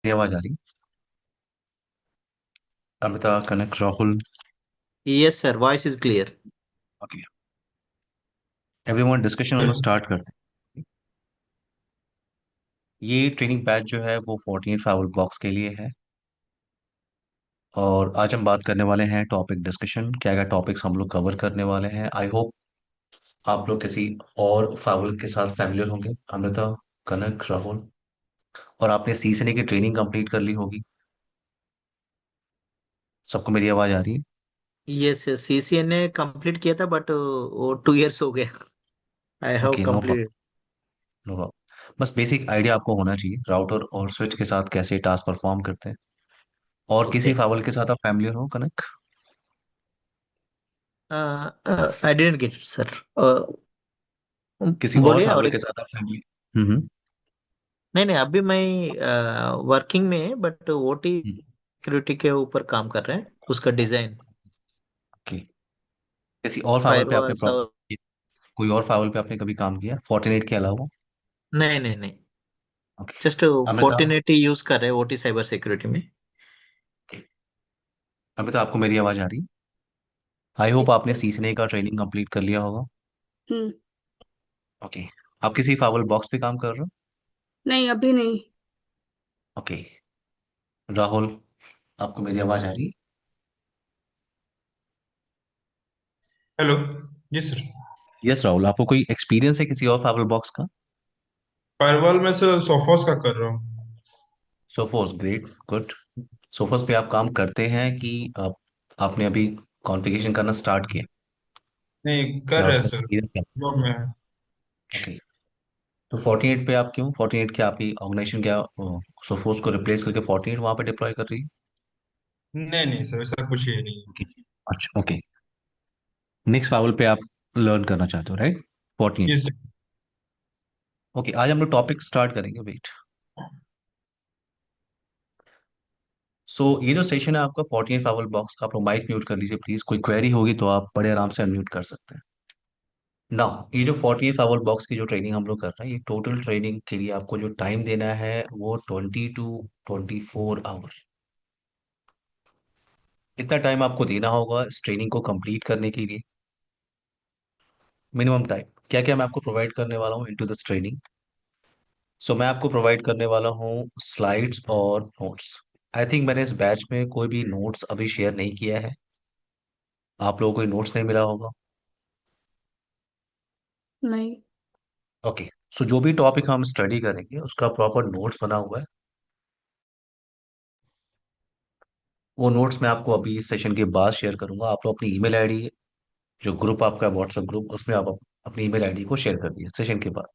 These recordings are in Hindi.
ये आवाज आ रही? Amita, Kanak, Rahul. Yes, sir. Voice is clear. Okay, everyone, discussion हम लोग स्टार्ट करते हैं। ये ट्रेनिंग बैच जो है वो 14 फाउल बॉक्स के लिए है। और आज हम बात करने वाले हैं टॉपिक डिस्कशन, क्या क्या टॉपिक्स हम लोग कवर करने वाले हैं। आई होप आप लोग किसी और फाउल के साथ फैमिलियर होंगे। अमृता, कनक, राहुल। और आपने सीसने की ट्रेनिंग कंप्लीट कर ली होगी। सबको मेरी आवाज आ रही है? Yes, yes. CCNA कंप्लीट किया था बट वो 2 years हो गया. I have okay, no complete. Problem, no problem. बस बेसिक आइडिया आपको होना चाहिए राउटर और स्विच के साथ कैसे टास्क परफॉर्म करते हैं। और किसी ओके. फावल के साथ आप फैमिलियर हो, Kanak? I didn't get it sir. किसी और बोलिए और फावल एक. के साथ आप फैमिली? हम्म। नहीं नहीं, अभी मैं वर्किंग में है बट ओटी हम्म, सिक्योरिटी के ऊपर काम कर रहे हैं, उसका डिजाइन. ओके। किसी और फावल पे आपने फायरवॉल सब. कोई और फावल पे आपने कभी काम किया फोर्टिनेट के अलावा? नहीं नहीं नहीं. ओके। जस्ट अमिता, 1480 यूज कर रहे हैं ओटी साइबर सिक्योरिटी में. ओके। अमिता, आपको मेरी आवाज आ रही? आई होप आपने सीसने का ट्रेनिंग कंप्लीट कर लिया होगा। हम्म। ओके। आप किसी फावल बॉक्स पे काम कर रहे हो? नहीं, अभी नहीं। ओके। राहुल, आपको मेरी आवाज आ रही? हेलो। जी सर। यस राहुल, आपको कोई एक्सपीरियंस है किसी और फावल बॉक्स का? फायरवॉल में सर सोफोस का कर रहा हूँ। Sophos, great, good. सोफोस पे आप काम करते हैं कि आपने अभी कॉन्फ़िगरेशन करना स्टार्ट किया? नहीं, कर या रहे हैं उसका सर। एक्सपीरियंस क्या? जॉब में है। ओके। तो 48 पे आप क्यों 48 क्या आपकी ऑर्गेनाइजेशन क्या सोफोस को रिप्लेस करके 48 वहां पे डिप्लॉय कर रही है? नहीं नहीं सर, ऐसा कुछ ही नहीं है। ओके। अच्छा, ओके। नेक्स्ट फाउल पे आप लर्न करना चाहते हो, राइट? 48 जी पे। सर। ओके, आज हम लोग टॉपिक स्टार्ट करेंगे, वेट। सो ये जो सेशन है आपका 48 फाउल बॉक्स का, आप लोग माइक म्यूट कर लीजिए प्लीज। कोई क्वेरी होगी तो आप बड़े आराम से अनम्यूट कर सकते हैं ना। ये जो 48 फाउल बॉक्स की जो ट्रेनिंग हम लोग कर रहे हैं, ये टोटल ट्रेनिंग के लिए आपको जो टाइम देना है वो 20 to 24 आवर। इतना टाइम आपको देना होगा इस ट्रेनिंग को कंप्लीट करने के लिए। मिनिमम टाइम क्या क्या मैं आपको प्रोवाइड करने वाला हूँ इनटू दिस ट्रेनिंग। सो मैं आपको प्रोवाइड करने वाला हूँ स्लाइड्स और नोट्स। आई थिंक मैंने इस बैच में कोई भी नोट्स अभी शेयर नहीं किया है। आप लोगों को नोट्स नहीं मिला होगा। नहीं। ओके। सो जो भी टॉपिक हम स्टडी करेंगे उसका प्रॉपर नोट्स बना हुआ है। वो नोट्स मैं आपको अभी इस सेशन के बाद शेयर करूंगा। आप लोग अपनी ईमेल आईडी, जो ग्रुप आपका व्हाट्सएप ग्रुप, उसमें आप अपनी ईमेल आईडी को शेयर कर दिए सेशन के बाद।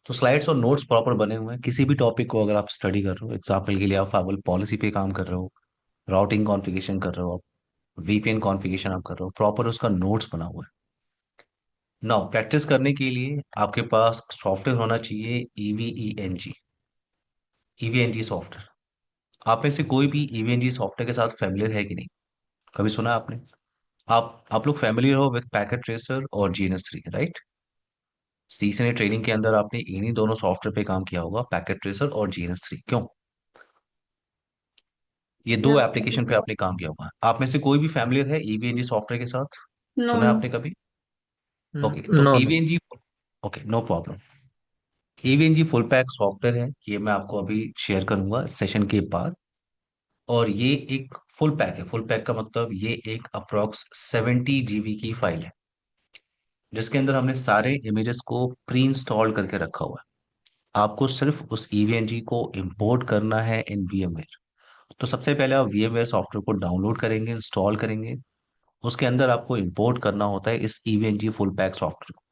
तो स्लाइड्स और नोट्स प्रॉपर बने हुए हैं। किसी भी टॉपिक को अगर आप स्टडी कर रहे हो, एग्जाम्पल के लिए आप फाइवल पॉलिसी पे काम कर रहे हो, राउटिंग कॉन्फ़िगरेशन कर रहे हो, वीपीएन कॉन्फ़िगरेशन आप कर रहे हो, प्रॉपर उसका नोट्स बना हुआ है। नाउ प्रैक्टिस करने के लिए आपके पास सॉफ्टवेयर होना चाहिए, ईवीईएनजी। ईवीएनजी सॉफ्टवेयर, आप में से कोई भी ईवीएनजी सॉफ्टवेयर के साथ फैमिलियर है कि नहीं? कभी सुना है आपने? आप लोग फैमिलियर हो विद पैकेट ट्रेसर और जीएनएस 3, राइट? सीसने ट्रेनिंग के अंदर आपने इन्हीं दोनों सॉफ्टवेयर पे काम किया होगा, पैकेट ट्रेसर और जीएनएस 3, क्यों? ये दो या। एप्लीकेशन पे आपने काम किया होगा। आप में से कोई भी फैमिलियर है ईवीएनजी सॉफ्टवेयर के साथ? नो सुना है नो। आपने कभी? ओके, तो no no. EVE NG, okay, no problem. EVE NG full pack software है, ये मैं आपको अभी शेयर करूंगा सेशन के बाद। और ये एक फुल पैक है। फुल पैक का मतलब ये एक अप्रोक्स 70 GB की फाइल है, जिसके अंदर हमने सारे इमेजेस को प्री इंस्टॉल करके रखा हुआ है। आपको सिर्फ उस ईवीएनजी को इंपोर्ट करना है इन वीएमवेयर। तो सबसे पहले आप वीएमवेयर सॉफ्टवेयर को डाउनलोड करेंगे, इंस्टॉल करेंगे। उसके अंदर आपको इंपोर्ट करना होता है इस ईवीएनजी फुल पैक सॉफ्टवेयर को।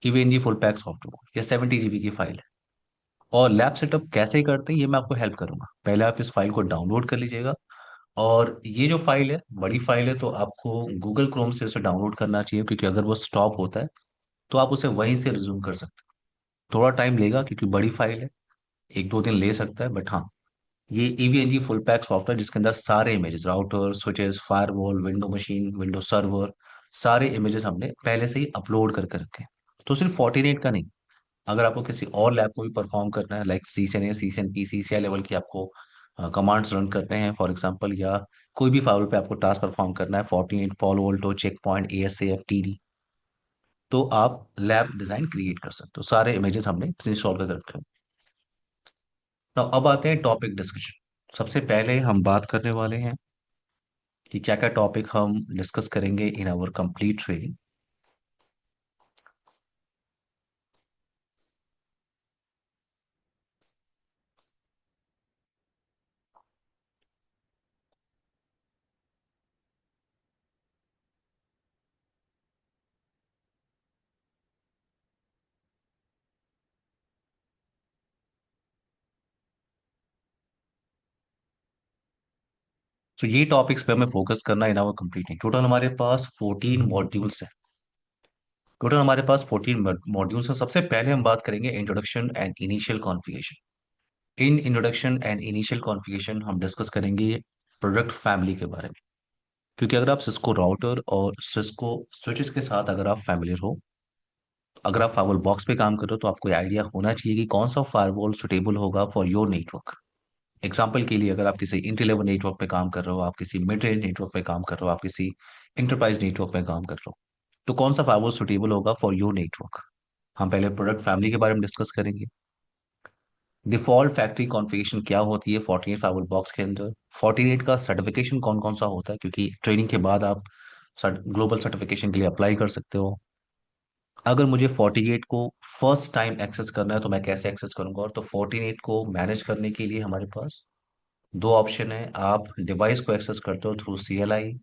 ईवीएनजी फुल पैक सॉफ्टवेयर को, ये 70 GB की फाइल है। और लैब सेटअप कैसे करते हैं ये मैं आपको हेल्प करूंगा। पहले आप इस फाइल को डाउनलोड कर लीजिएगा। और ये जो फाइल है बड़ी फाइल है, तो आपको गूगल क्रोम से इसे डाउनलोड करना चाहिए, क्योंकि अगर वो स्टॉप होता है तो आप उसे वहीं से रिज्यूम कर सकते हैं। थोड़ा टाइम लेगा क्योंकि बड़ी फाइल है, 1-2 दिन ले सकता है, बट हाँ, ये ईवीएनजी फुल पैक सॉफ्टवेयर जिसके अंदर सारे images, router, switches, firewall, window machine, window server, सारे इमेजेस हमने पहले से ही अपलोड करके रखे हैं। तो सिर्फ 48 का नहीं, अगर आपको किसी और लैब को भी परफॉर्म करना है, like CCNA, CCNP, CCI level की आपको कमांड्स रन करने हैं फॉर एग्जांपल, या कोई भी फाइल पे आपको टास्क परफॉर्म करना है, 48 Palo Alto, check point, ASAF, TD, तो आप लैब डिजाइन क्रिएट कर सकते हो। सारे इमेजेस हमने इंस्टॉल कर रखे हैं। तो अब आते हैं टॉपिक डिस्कशन। सबसे पहले हम बात करने वाले हैं कि क्या क्या टॉपिक हम डिस्कस करेंगे इन आवर कंप्लीट ट्रेनिंग। तो ये टॉपिक्स पे हमें फोकस करना इन आवर कंप्लीटिंग। टोटल हमारे पास 14 मॉड्यूल्स हैं। टोटल हमारे पास 14 मॉड्यूल्स हैं। सबसे पहले हम बात करेंगे introduction and initial configuration. In introduction and initial configuration हम डिस्कस करेंगे प्रोडक्ट फैमिली के बारे में, क्योंकि अगर आप सिस्को राउटर और सिस्को स्विचेस के साथ अगर आप फैमिलियर हो, अगर आप फायरवॉल बॉक्स पे काम कर रहे हो, तो आपको आइडिया होना चाहिए कि कौन सा फायरवॉल सुटेबल होगा फॉर योर नेटवर्क। एग्जाम्पल के लिए, अगर आप किसी इंटर लेवल नेटवर्क पे काम कर रहे हो, आप किसी मिड रेंज नेटवर्क पे काम कर रहे हो, आप किसी इंटरप्राइज नेटवर्क पे काम कर रहे हो, तो कौन सा फायरवॉल सुटेबल होगा फॉर योर नेटवर्क। हम पहले प्रोडक्ट फैमिली के बारे में डिस्कस करेंगे। डिफॉल्ट फैक्ट्री कॉन्फ़िगरेशन क्या होती है 48 फायरवॉल बॉक्स के अंदर। 48 का सर्टिफिकेशन कौन कौन सा होता है, क्योंकि ट्रेनिंग के बाद आप ग्लोबल सर्टिफिकेशन के लिए अप्लाई कर सकते हो। अगर मुझे 48 को फर्स्ट टाइम एक्सेस करना है तो मैं कैसे एक्सेस करूंगा, और तो 48 को मैनेज करने के लिए हमारे पास दो ऑप्शन है। आप डिवाइस को एक्सेस करते हो थ्रू CLI,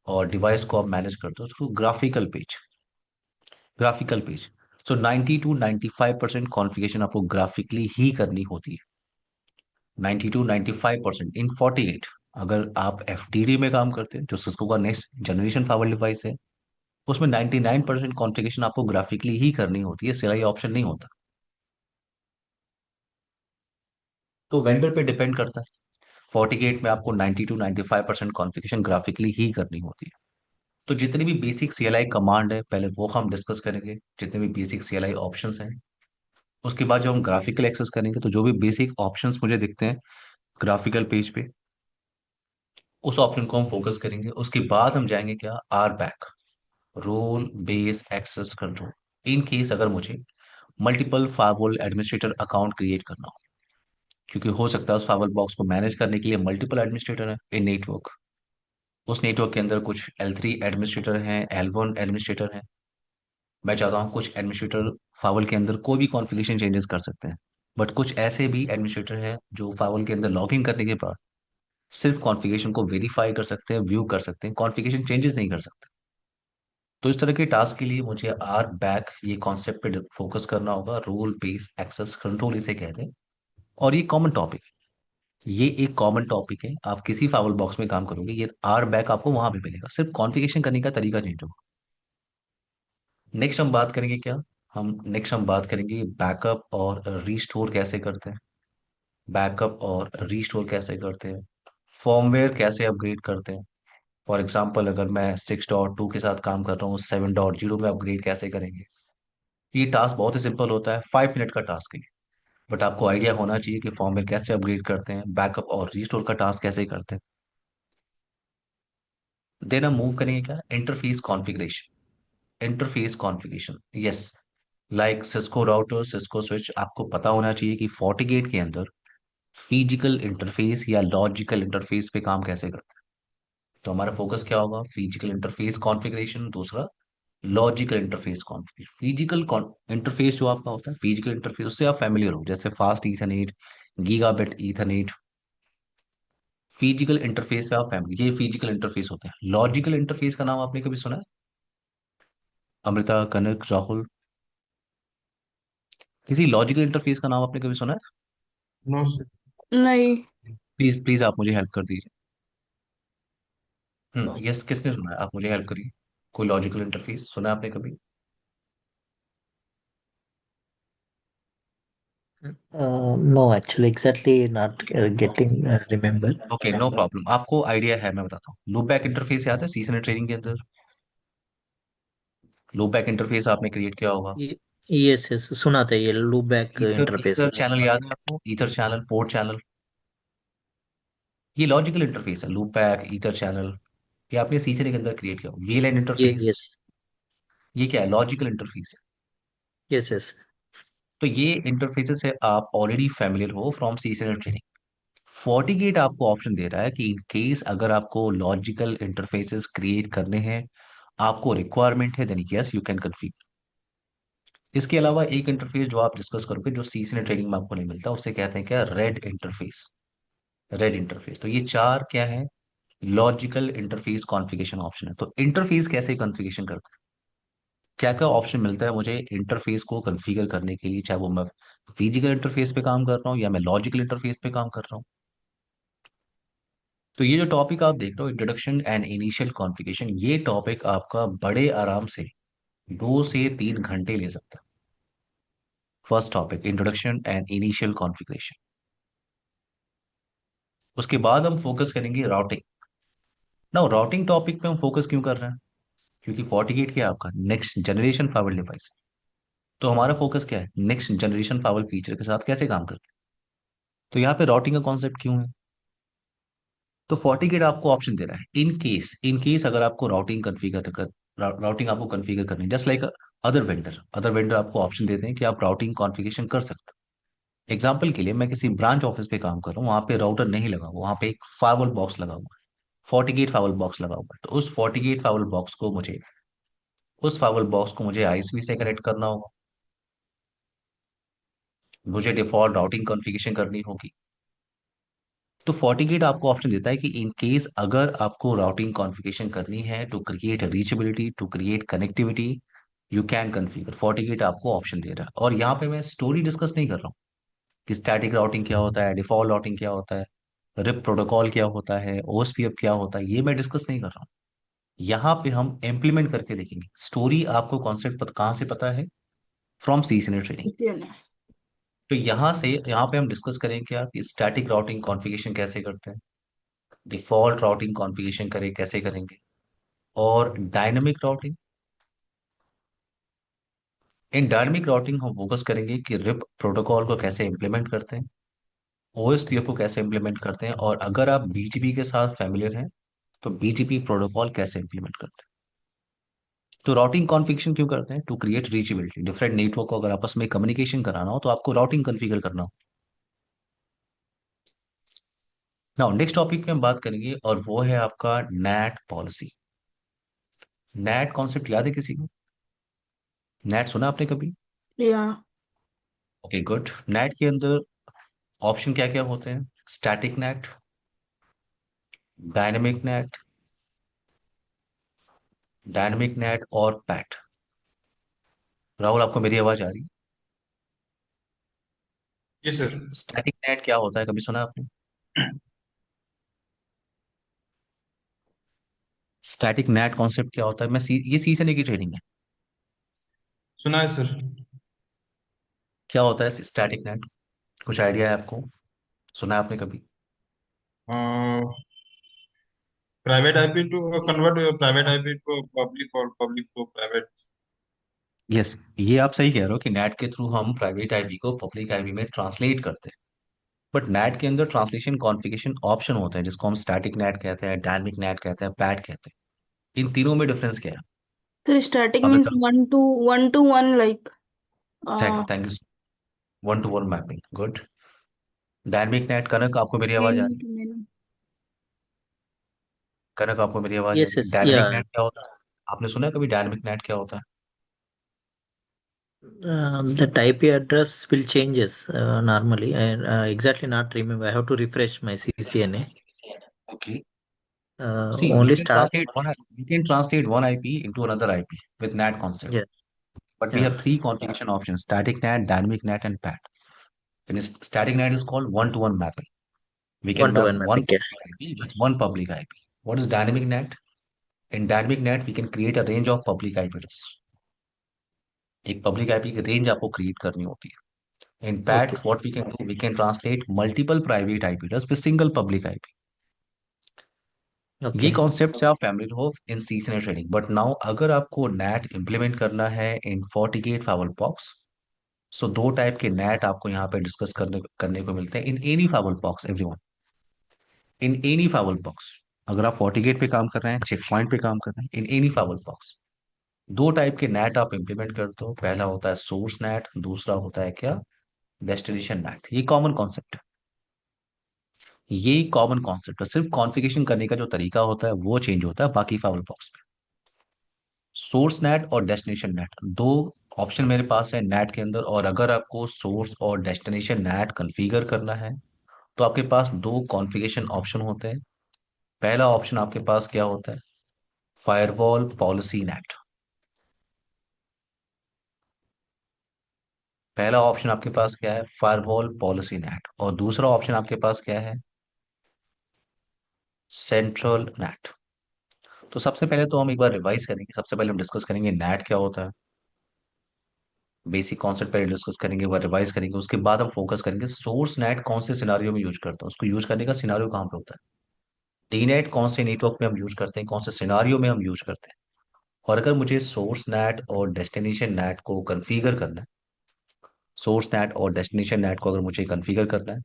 और डिवाइस को आप मैनेज करते हो through graphical page. So 90 to 95% configuration आपको ग्राफिकली ही करनी होती है। 90 टू 95% इन 48। अगर आप FTD में काम करते हैं, जो सिस्को का नेक्स्ट जनरेशन फाइबर डिवाइस है, उसमें 99% कॉन्फ़िगरेशन आपको ग्राफिकली ही करनी होती है, CLI ऑप्शन नहीं होता। तो वेंडर पे डिपेंड करता है। 48 में आपको 90 टू 95% कॉन्फ़िगरेशन ग्राफिकली ही करनी होती है। तो जितनी भी बेसिक CLI कमांड है, पहले वो हम डिस्कस करेंगे, जितने भी बेसिक CLI ऑप्शंस हैं। उसके बाद जब हम ग्राफिकल एक्सेस करेंगे, तो जो भी बेसिक ऑप्शंस मुझे दिखते हैं ग्राफिकल पेज पे, उस ऑप्शन को हम फोकस करेंगे। उसके बाद हम जाएंगे क्या, RBAC, role base access control. In case अगर मुझे multiple firewall administrator account create करना हो, क्योंकि हो सकता है उस फायरवॉल बॉक्स को मैनेज करने के लिए मल्टीपल एडमिनिस्ट्रेटर है इन नेटवर्क। उस नेटवर्क के अंदर कुछ L3 एडमिनिस्ट्रेटर हैं, L1 एडमिनिस्ट्रेटर हैं। मैं चाहता हूँ कुछ एडमिनिस्ट्रेटर फाइवल के अंदर कोई भी कॉन्फ़िगरेशन चेंजेस कर सकते हैं, बट कुछ ऐसे भी एडमिनिस्ट्रेटर हैं जो फाइवल के अंदर लॉगिन करने के बाद सिर्फ कॉन्फ़िगरेशन को वेरीफाई कर सकते हैं, व्यू कर सकते हैं, कॉन्फ़िगरेशन चेंजेस नहीं कर सकते। तो इस तरह के टास्क के लिए मुझे RBAC ये कॉन्सेप्ट पे फोकस करना होगा। रोल बेस एक्सेस कंट्रोल इसे कहते हैं। और ये कॉमन टॉपिक, ये एक कॉमन टॉपिक है। आप किसी फाइवल बॉक्स में काम करोगे, ये RBAC आपको वहां पे मिलेगा, सिर्फ कॉन्फ़िगरेशन करने का तरीका चेंज होगा। नेक्स्ट हम बात करेंगे क्या, हम बात करेंगे बैकअप और रीस्टोर कैसे करते हैं। बैकअप और रीस्टोर कैसे करते हैं, फॉर्मवेयर कैसे अपग्रेड करते हैं। फॉर एग्जांपल, अगर मैं 6.2 के साथ काम कर रहा हूँ, 7.0 में अपग्रेड कैसे करेंगे। ये टास्क बहुत ही सिंपल होता है, 5 मिनट का टास्क है। बट आपको आइडिया होना चाहिए कि फॉर्मवेयर कैसे अपग्रेड करते हैं, बैकअप और रीस्टोर का टास्क कैसे करते हैं। देन हम मूव करेंगे क्या, interface configuration. Yes, like Cisco router, Cisco switch, आपको पता होना चाहिए कि 48 के अंदर फिजिकल इंटरफेस या लॉजिकल इंटरफेस पे काम कैसे करते हैं। तो हमारा फोकस क्या होगा, फिजिकल इंटरफेस कॉन्फ़िगरेशन, दूसरा logical interface configuration. Physical interface जो आपका होता है, फिजिकल इंटरफेस, उससे आप फैमिलियर हो, जैसे fast Ethernet, gigabit Ethernet. Physical interface से आप फैमिली, ये फिजिकल इंटरफेस होते हैं। लॉजिकल इंटरफेस का नाम आपने कभी सुना है, अमृता, कनक, राहुल? किसी लॉजिकल इंटरफेस का नाम आपने कभी सुना है? No sir. नहीं। प्लीज प्लीज आप मुझे हेल्प कर दीजिए। यस, किसने सुना है, आप मुझे हेल्प करिए। कोई लॉजिकल इंटरफेस सुना है आपने कभी? No, actually, exactly not getting remember. Okay, no problem, आपको आइडिया है, मैं बताता हूँ। लूप बैक इंटरफेस याद है, सीजन ट्रेनिंग के अंदर लूप बैक इंटरफेस आपने क्रिएट किया होगा। Ye- यस यस, सुना था ये loop back ether interface. Ether channel याद है आपको? ईथर चैनल, पोर्ट चैनल, ये लॉजिकल इंटरफेस है। लूप बैक, ईथर चैनल, ये आपने सीसीएन के अंदर क्रिएट किया। वीएलएन ये इंटरफेस, यस ये क्या है? लॉजिकल इंटरफेस है। Yes yes. तो ये इंटरफेसेस है, आप ऑलरेडी फैमिलियर हो फ्रॉम सीसीएन ट्रेनिंग। FortiGate आपको ऑप्शन दे रहा है कि इन केस अगर आपको लॉजिकल इंटरफेसेस क्रिएट करने हैं, आपको रिक्वायरमेंट है, then yes you can configure. इसके अलावा एक इंटरफेस जो आप डिस्कस करोगे, जो सीसीएन ट्रेनिंग में आपको नहीं मिलता, उसे कहते हैं क्या? Red interface. Red interface. तो ये चार क्या है? लॉजिकल इंटरफेस कॉन्फ़िगरेशन ऑप्शन है। तो इंटरफेस कैसे कॉन्फ़िगरेशन करते हैं? क्या क्या ऑप्शन मिलता है मुझे इंटरफेस को कॉन्फ़िगर करने के लिए, चाहे वो मैं फिजिकल इंटरफेस पे काम कर रहा हूँ या मैं लॉजिकल इंटरफेस पे काम कर रहा हूँ। तो ये जो टॉपिक आप देख रहे हो, इंट्रोडक्शन एंड इनिशियल कॉन्फ़िगरेशन, ये टॉपिक आपका बड़े आराम से 2 से 3 घंटे ले सकता है। First topic introduction and initial configuration. उसके बाद हम फोकस करेंगे राउटिंग। ना, राउटिंग टॉपिक पे हम फोकस क्यों कर रहे हैं? क्योंकि FortiGate क्या है? आपका नेक्स्ट जनरेशन फाइवल डिवाइस। तो हमारा फोकस क्या है? नेक्स्ट जनरेशन फाइवल फीचर के साथ कैसे काम करते हैं। तो यहाँ पे राउटिंग का कॉन्सेप्ट क्यों है? तो FortiGate आपको ऑप्शन दे रहा है, इन केस अगर आपको राउटिंग आपको कॉन्फ़िगर करनी है, जस्ट लाइक अदर वेंडर आपको ऑप्शन देते हैं कि आप राउटिंग कॉन्फ़िगरेशन कर सकते हैं। एग्जाम्पल के लिए, मैं किसी ब्रांच ऑफिस पे काम कर रहा हूँ, वहां पे राउटर नहीं लगा हुआ, वहां पे एक फायरवॉल बॉक्स लगा हुआ है, FortiGate फायरवॉल बॉक्स लगा हुआ है। तो उस फायरवॉल बॉक्स को मुझे आईएसपी से कनेक्ट करना होगा, मुझे डिफॉल्ट राउटिंग कॉन्फ़िगरेशन करनी होगी। तो FortiGate आपको ऑप्शन देता है कि इन केस अगर आपको राउटिंग कॉन्फ़िगरेशन करनी है to create reachability, to create connectivity, you can configure. FortiGate आपको ऑप्शन दे रहा है। और यहाँ पे मैं स्टोरी डिस्कस नहीं कर रहा हूँ कि स्टैटिक राउटिंग क्या होता है, डिफॉल्ट राउटिंग क्या होता है, रिप प्रोटोकॉल क्या होता है, ओएसपीएफ क्या होता है, ये मैं डिस्कस नहीं कर रहा हूँ। यहाँ पे हम इम्प्लीमेंट करके देखेंगे। स्टोरी आपको कॉन्सेप्ट कहाँ से पता है? From CCN training. इतने नहीं। तो यहाँ पे हम डिस्कस करेंगे क्या कि स्टैटिक राउटिंग कॉन्फ़िगरेशन कैसे करते हैं, डिफॉल्ट राउटिंग कॉन्फ़िगरेशन करें कैसे करेंगे, और डायनामिक राउटिंग। इन डायनामिक राउटिंग हम फोकस करेंगे कि रिप प्रोटोकॉल को कैसे इंप्लीमेंट करते हैं, ओएसपीएफ को कैसे इंप्लीमेंट करते हैं, और अगर आप बीजीपी के साथ फैमिलियर हैं तो बीजीपी प्रोटोकॉल कैसे इंप्लीमेंट करते हैं। तो राउटिंग कॉन्फ़िगरेशन क्यों करते हैं? To create reachability. Different network को अगर आपस में कम्युनिकेशन कराना हो तो आपको राउटिंग कॉन्फ़िगर करना हो। नाउ नेक्स्ट टॉपिक में हम बात करेंगे और वो है आपका नैट पॉलिसी। नैट कॉन्सेप्ट याद है किसी को? नैट सुना आपने कभी? या ओके गुड। नैट के अंदर ऑप्शन क्या क्या होते हैं? स्टैटिक नैट, डायनेमिक नैट, और पैट। राहुल, आपको मेरी आवाज आ रही है? जी सर। स्टैटिक नैट क्या होता है, कभी सुना आपने? स्टैटिक नैट कॉन्सेप्ट क्या होता है? ये सीखने की ट्रेनिंग है। सुना है सर। क्या होता है स्टैटिक नैट? कुछ आइडिया है आपको? सुना है आपने कभी? Private IP to convert private IP को पब्लिक और पब्लिक को प्राइवेट। यस, ये आप सही कह रहे हो कि नैट के थ्रू हम प्राइवेट आईपी को पब्लिक आईपी में ट्रांसलेट करते हैं। बट नैट के अंदर ट्रांसलेशन कॉन्फ़िगरेशन ऑप्शन होते हैं, जिसको हम स्टैटिक नैट कहते हैं, डायनेमिक नैट कहते हैं, पैट कहते हैं। इन तीनों में डिफरेंस क्या है? तो स्टार्टिंग अब means one to one like thank you. One to one mapping, good. Dynamic NAT, Kanak आपको मेरी आवाज आ मेनी रही? Too many. कनक आपको मेरी आवाज आ यस रही? Yes ya. डायनेमिक नेट क्या होता है? आपने सुना है कभी डायनेमिक नेट क्या होता है? That IP address will changes normally. I exactly not remember. I have to refresh my CCNA. Okay. See, Only start. we can translate one IP into another IP with NAT concept. Yeah, But we yeah. have three configuration options: static NAT, dynamic NAT, and PAT. Static NAT is called one-to-one mapping. We can One to map one one mapping. Yeah. public IP with one public IP. What is dynamic NAT? In dynamic NAT, we can create a range of public IP address. एक पब्लिक आईपी की रेंज आपको क्रिएट करनी होती है। In PAT Okay. What we can do, we can translate multiple private IP address with single public IP. ये Okay. कॉन्सेप्ट से आप फैमिली हो इन सीजनल ट्रेडिंग। बट नाउ अगर आपको नैट इंप्लीमेंट करना है इन FortiGate फाइवल बॉक्स, सो दो टाइप के नेट आपको यहाँ पे डिस्कस करने करने को मिलते हैं in any firewall box everyone, in any firewall box. अगर आप FortiGate पे काम कर रहे हैं, चेक पॉइंट पे काम कर रहे हैं, इन एनी फावल बॉक्स दो टाइप के नेट आप इंप्लीमेंट करते हो। पहला होता है सोर्स नेट, दूसरा होता है क्या, डेस्टिनेशन नेट। ये कॉमन कॉन्सेप्ट है, ये कॉमन कॉन्सेप्ट है। सिर्फ कॉन्फ़िगरेशन करने का जो तरीका होता है वो चेंज होता है बाकी फावल बॉक्स में। सोर्स नेट और डेस्टिनेशन नेट दो ऑप्शन मेरे पास है नेट के अंदर, और अगर आपको सोर्स और डेस्टिनेशन नेट कॉन्फ़िगर करना है तो आपके पास दो कॉन्फ़िगरेशन ऑप्शन होते हैं। पहला ऑप्शन आपके पास क्या होता है, फायरवॉल पॉलिसी नेट। पहला ऑप्शन आपके पास क्या है, फायरवॉल पॉलिसी नेट, और दूसरा ऑप्शन आपके पास क्या है, सेंट्रल नेट। तो सबसे पहले तो हम एक बार रिवाइज करेंगे, सबसे पहले हम डिस्कस करेंगे नेट क्या होता है, बेसिक कॉन्सेप्ट पहले डिस्कस करेंगे, एक बार रिवाइज करेंगे, उसके बाद हम फोकस करेंगे सोर्स नेट कौन से सिनारियो में यूज करते हैं, उसको यूज करने का सिनारियो कहाँ पे होता है, डी नेट कौन से नेटवर्क में हम यूज करते हैं, कौन से सिनारियो में हम यूज करते हैं। और अगर मुझे सोर्स नेट और डेस्टिनेशन नेट को कन्फिगर करना है, सोर्स नेट और डेस्टिनेशन नेट को अगर मुझे कन्फिगर करना है,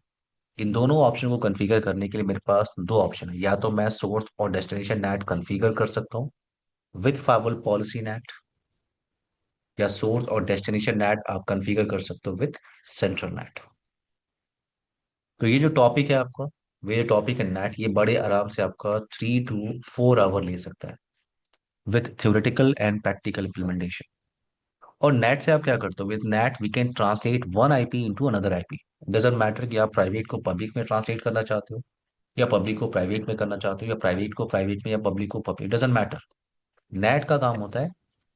इन दोनों ऑप्शन को कॉन्फ़िगर करने के लिए मेरे पास दो ऑप्शन है। या तो मैं सोर्स और डेस्टिनेशन नेट कॉन्फ़िगर कर सकता हूँ विद फायरवॉल पॉलिसी नेट, या सोर्स और डेस्टिनेशन नेट आप कॉन्फ़िगर कर सकते हो विद सेंट्रल नेट। तो ये जो टॉपिक है आपका, ये जो टॉपिक है नेट, ये बड़े आराम से आपका 3 to 4 आवर ले सकता है with theoretical and practical implementation. और नेट से आप क्या करते हो, with NAT we can translate one IP into another IP. Doesn't matter कि आप प्राइवेट को पब्लिक में ट्रांसलेट करना चाहते हो, या पब्लिक को प्राइवेट में करना चाहते हो, या प्राइवेट को प्राइवेट में, या पब्लिक को पब्लिक, डजंट मैटर। नेट का काम होता है,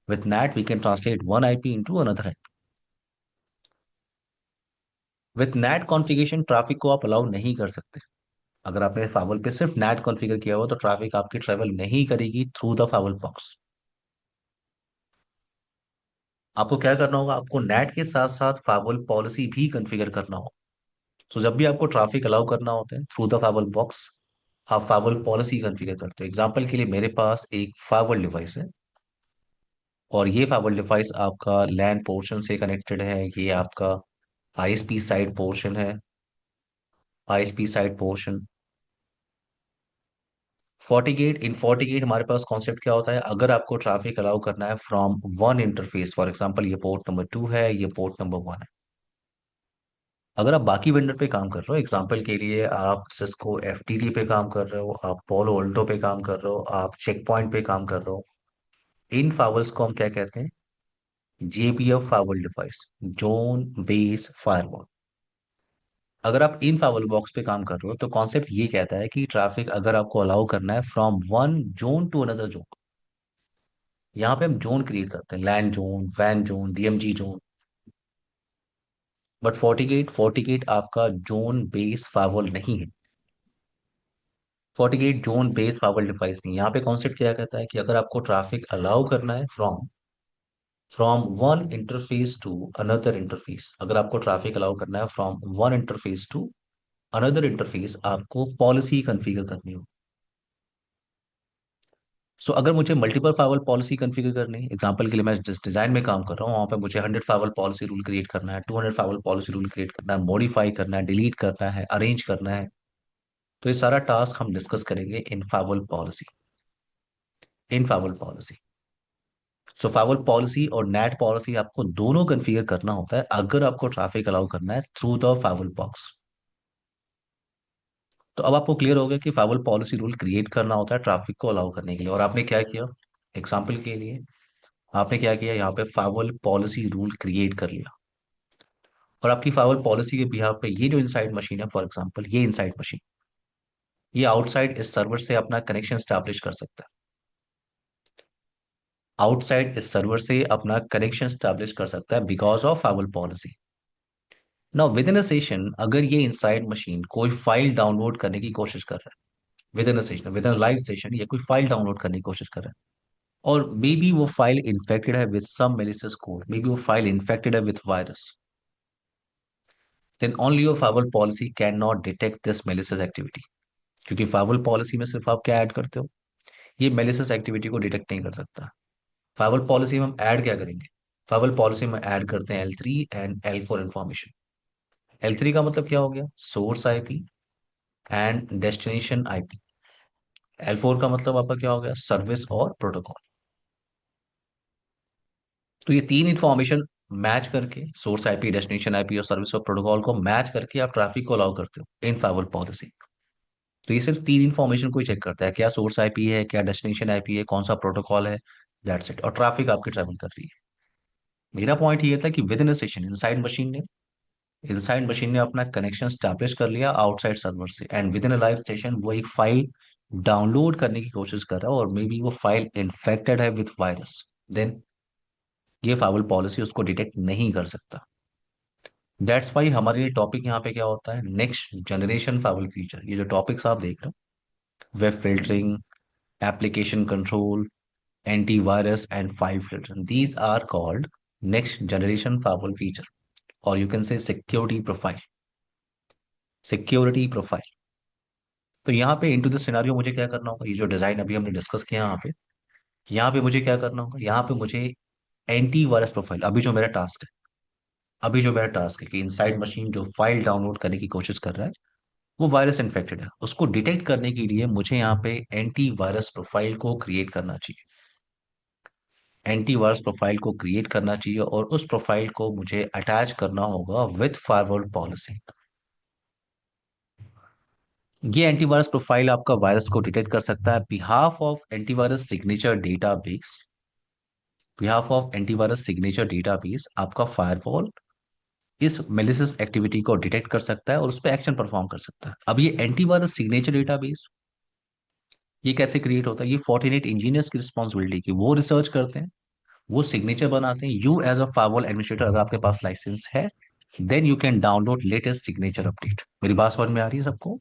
with NAT we can translate one IP into another IP. With NAT configuration traffic को आप अलाउ नहीं कर सकते। अगर आपने फावल पे सिर्फ नेट कॉन्फ़िगर किया हो तो ट्रैफिक आपकी ट्रेवल नहीं करेगी थ्रू द फावल बॉक्स। आपको क्या करना होगा, आपको नेट के साथ साथ फावल पॉलिसी भी कॉन्फ़िगर करना होगा। तो जब भी आपको ट्रैफिक अलाउ करना होता है थ्रू द फावल बॉक्स, आप फावल पॉलिसी कॉन्फ़िगर करते हो। एग्जांपल के लिए मेरे पास एक फावल डिवाइस है, और ये फाइबर डिवाइस आपका लैन पोर्शन से कनेक्टेड है, ये आपका आईएसपी साइड पोर्शन है, आईएसपी साइड पोर्शन। FortiGate, इन FortiGate हमारे पास कॉन्सेप्ट क्या होता है, अगर आपको ट्रैफिक अलाउ करना है from one interface, for example ये पोर्ट नंबर 2 है, ये पोर्ट नंबर 1 है। अगर आप बाकी वेंडर पे काम कर रहे हो, एग्जांपल के लिए आप सिस्को एफटीडी पे काम कर रहे हो, आप पोलो ऑल्टो पे काम कर रहे हो, आप चेक पॉइंट पे काम कर रहे हो, इन फावर्स को हम क्या कहते हैं, JBF fibre device, zone base firewall. अगर आप इन फावल बॉक्स पे काम कर रहे हो तो कॉन्सेप्ट ये कहता है कि ट्रैफिक अगर आपको अलाउ करना है from one zone to another zone, यहाँ पे हम जोन क्रिएट करते हैं, लैन जोन, वैन zone, DMG zone. But FortiGate आपका जोन बेस फावल नहीं है, FortiGate zone base firewall device नहीं। यहाँ पे कॉन्सेप्ट क्या कहता है कि अगर आपको ट्रैफिक अलाउ करना है from from one interface to another interface, अगर आपको ट्रैफिक अलाउ करना है from one interface to another interface, आपको पॉलिसी कॉन्फ़िगर करनी होगी। सो अगर मुझे मल्टीपल फाइवल पॉलिसी कॉन्फ़िगर करनी है, एग्जांपल के लिए मैं जिस डिजाइन में काम कर रहा हूँ वहां पे मुझे 100 फाइवल पॉलिसी रूल क्रिएट करना है, 200 फाइवल पॉलिसी रूल क्रिएट करना है, मॉडिफाई करना है, डिलीट करना है, अरेंज करना है, तो ये सारा टास्क हम डिस्कस करेंगे इन फाइवल पॉलिसी, इन फाइवल पॉलिसी। सो फाइवल पॉलिसी और नेट पॉलिसी आपको दोनों कॉन्फ़िगर करना होता है अगर आपको ट्रैफिक अलाउ करना है थ्रू द फाइवल बॉक्स। तो अब आपको क्लियर हो गया कि फाइवल पॉलिसी रूल क्रिएट करना होता है ट्रैफिक को अलाउ करने के लिए, और आपने क्या किया, एग्जाम्पल के लिए आपने क्या किया, यहाँ पे फाइवल पॉलिसी रूल क्रिएट कर लिया, और आपकी फाइवल पॉलिसी के बिहाफ पे ये जो इनसाइड मशीन है, फॉर एग्जांपल ये इनसाइड मशीन, ये आउटसाइड इस सर्वर से अपना कनेक्शन स्टैब्लिश कर सकता है, आउटसाइड इस सर्वर से अपना कनेक्शन स्टैब्लिश कर सकता है because of firewall policy. Now within a session अगर ये इनसाइड मशीन कोई फाइल डाउनलोड करने की कोशिश कर रहा है, within a session, within live session, ये कोई फाइल डाउनलोड करने की कोशिश कर रहा है, और मे बी वो फाइल इन्फेक्टेड है with some malicious code, maybe वो फाइल इन्फेक्टेड है with virus, then only your firewall policy cannot detect this malicious activity। क्योंकि firewall policy में सिर्फ आप क्या ऐड करते हो, ये malicious activity को डिटेक्ट नहीं कर सकता। firewall policy में हम ऐड क्या करेंगे, फाइवल पॉलिसी में ऐड करते हैं L3 and L4 information. L3 का मतलब क्या हो गया? Source IP and destination IP. L4 का मतलब आपका क्या हो गया? सर्विस और प्रोटोकॉल। तो ये तीन इंफॉर्मेशन मैच करके, सोर्स आईपी, डेस्टिनेशन आईपी और सर्विस और प्रोटोकॉल को मैच करके आप ट्रैफिक को अलाउ करते हो इन फाइवल पॉलिसी। तो ये सिर्फ तीन इंफॉर्मेशन को ही चेक करता है, क्या सोर्स आईपी है, क्या डेस्टिनेशन आईपी है, कौन सा प्रोटोकॉल है, दैट्स इट। और ट्रैफिक आपकी ट्रैवल कर रही है। मेरा पॉइंट ये था कि with in a session inside machine ने अपना कनेक्शन स्टैब्लिश कर लिया आउटसाइड सर्वर से, and with in a live session वो एक फाइल डाउनलोड करने की कोशिश कर रहा है, और मे बी वो फाइल इन्फेक्टेड है विथ वायरस। देन ये फाइवल पॉलिसी उसको डिटेक्ट नहीं कर सकता। दैट्स वाई हमारे लिए टॉपिक यहाँ पे क्या होता है? Next generation firewall feature. ये जो टॉपिक्स आप देख रहे हो, web filtering, application control, antivirus and file filter, these are called next generation firewall feature, or you can say security profile। तो यहाँ पे इनटू द सिनेरियो मुझे क्या करना होगा? ये जो डिजाइन अभी हमने डिस्कस किया यहाँ पे मुझे क्या करना होगा? यहाँ पे मुझे एंटीवायरस प्रोफाइल, अभी जो मेरा टास्क है कि इनसाइड मशीन जो फाइल डाउनलोड करने की कोशिश कर रहा है वो वायरस इन्फेक्टेड है, उसको डिटेक्ट करने के लिए मुझे यहाँ पे एंटीवायरस प्रोफाइल को क्रिएट करना चाहिए। एंटीवायरस प्रोफाइल को क्रिएट करना चाहिए और उस प्रोफाइल को मुझे अटैच करना होगा विथ फायरवॉल पॉलिसी। ये एंटीवायरस प्रोफाइल आपका वायरस को डिटेक्ट कर सकता है behalf of antivirus signature database आपका फायरवॉल इस मेलिशियस एक्टिविटी को डिटेक्ट कर सकता है और उस पर एक्शन परफॉर्म कर सकता है। अब ये एंटीवायरस सिग्नेचर डेटाबेस ये कैसे क्रिएट होता है? ये फोर्टिनेट इंजीनियर्स की रिस्पॉन्सिबिलिटी की वो रिसर्च करते हैं, वो सिग्नेचर बनाते हैं। You as a firewall administrator अगर आपके पास लाइसेंस है, then you can download latest signature update. मेरी बात समझ में आ रही है सबको?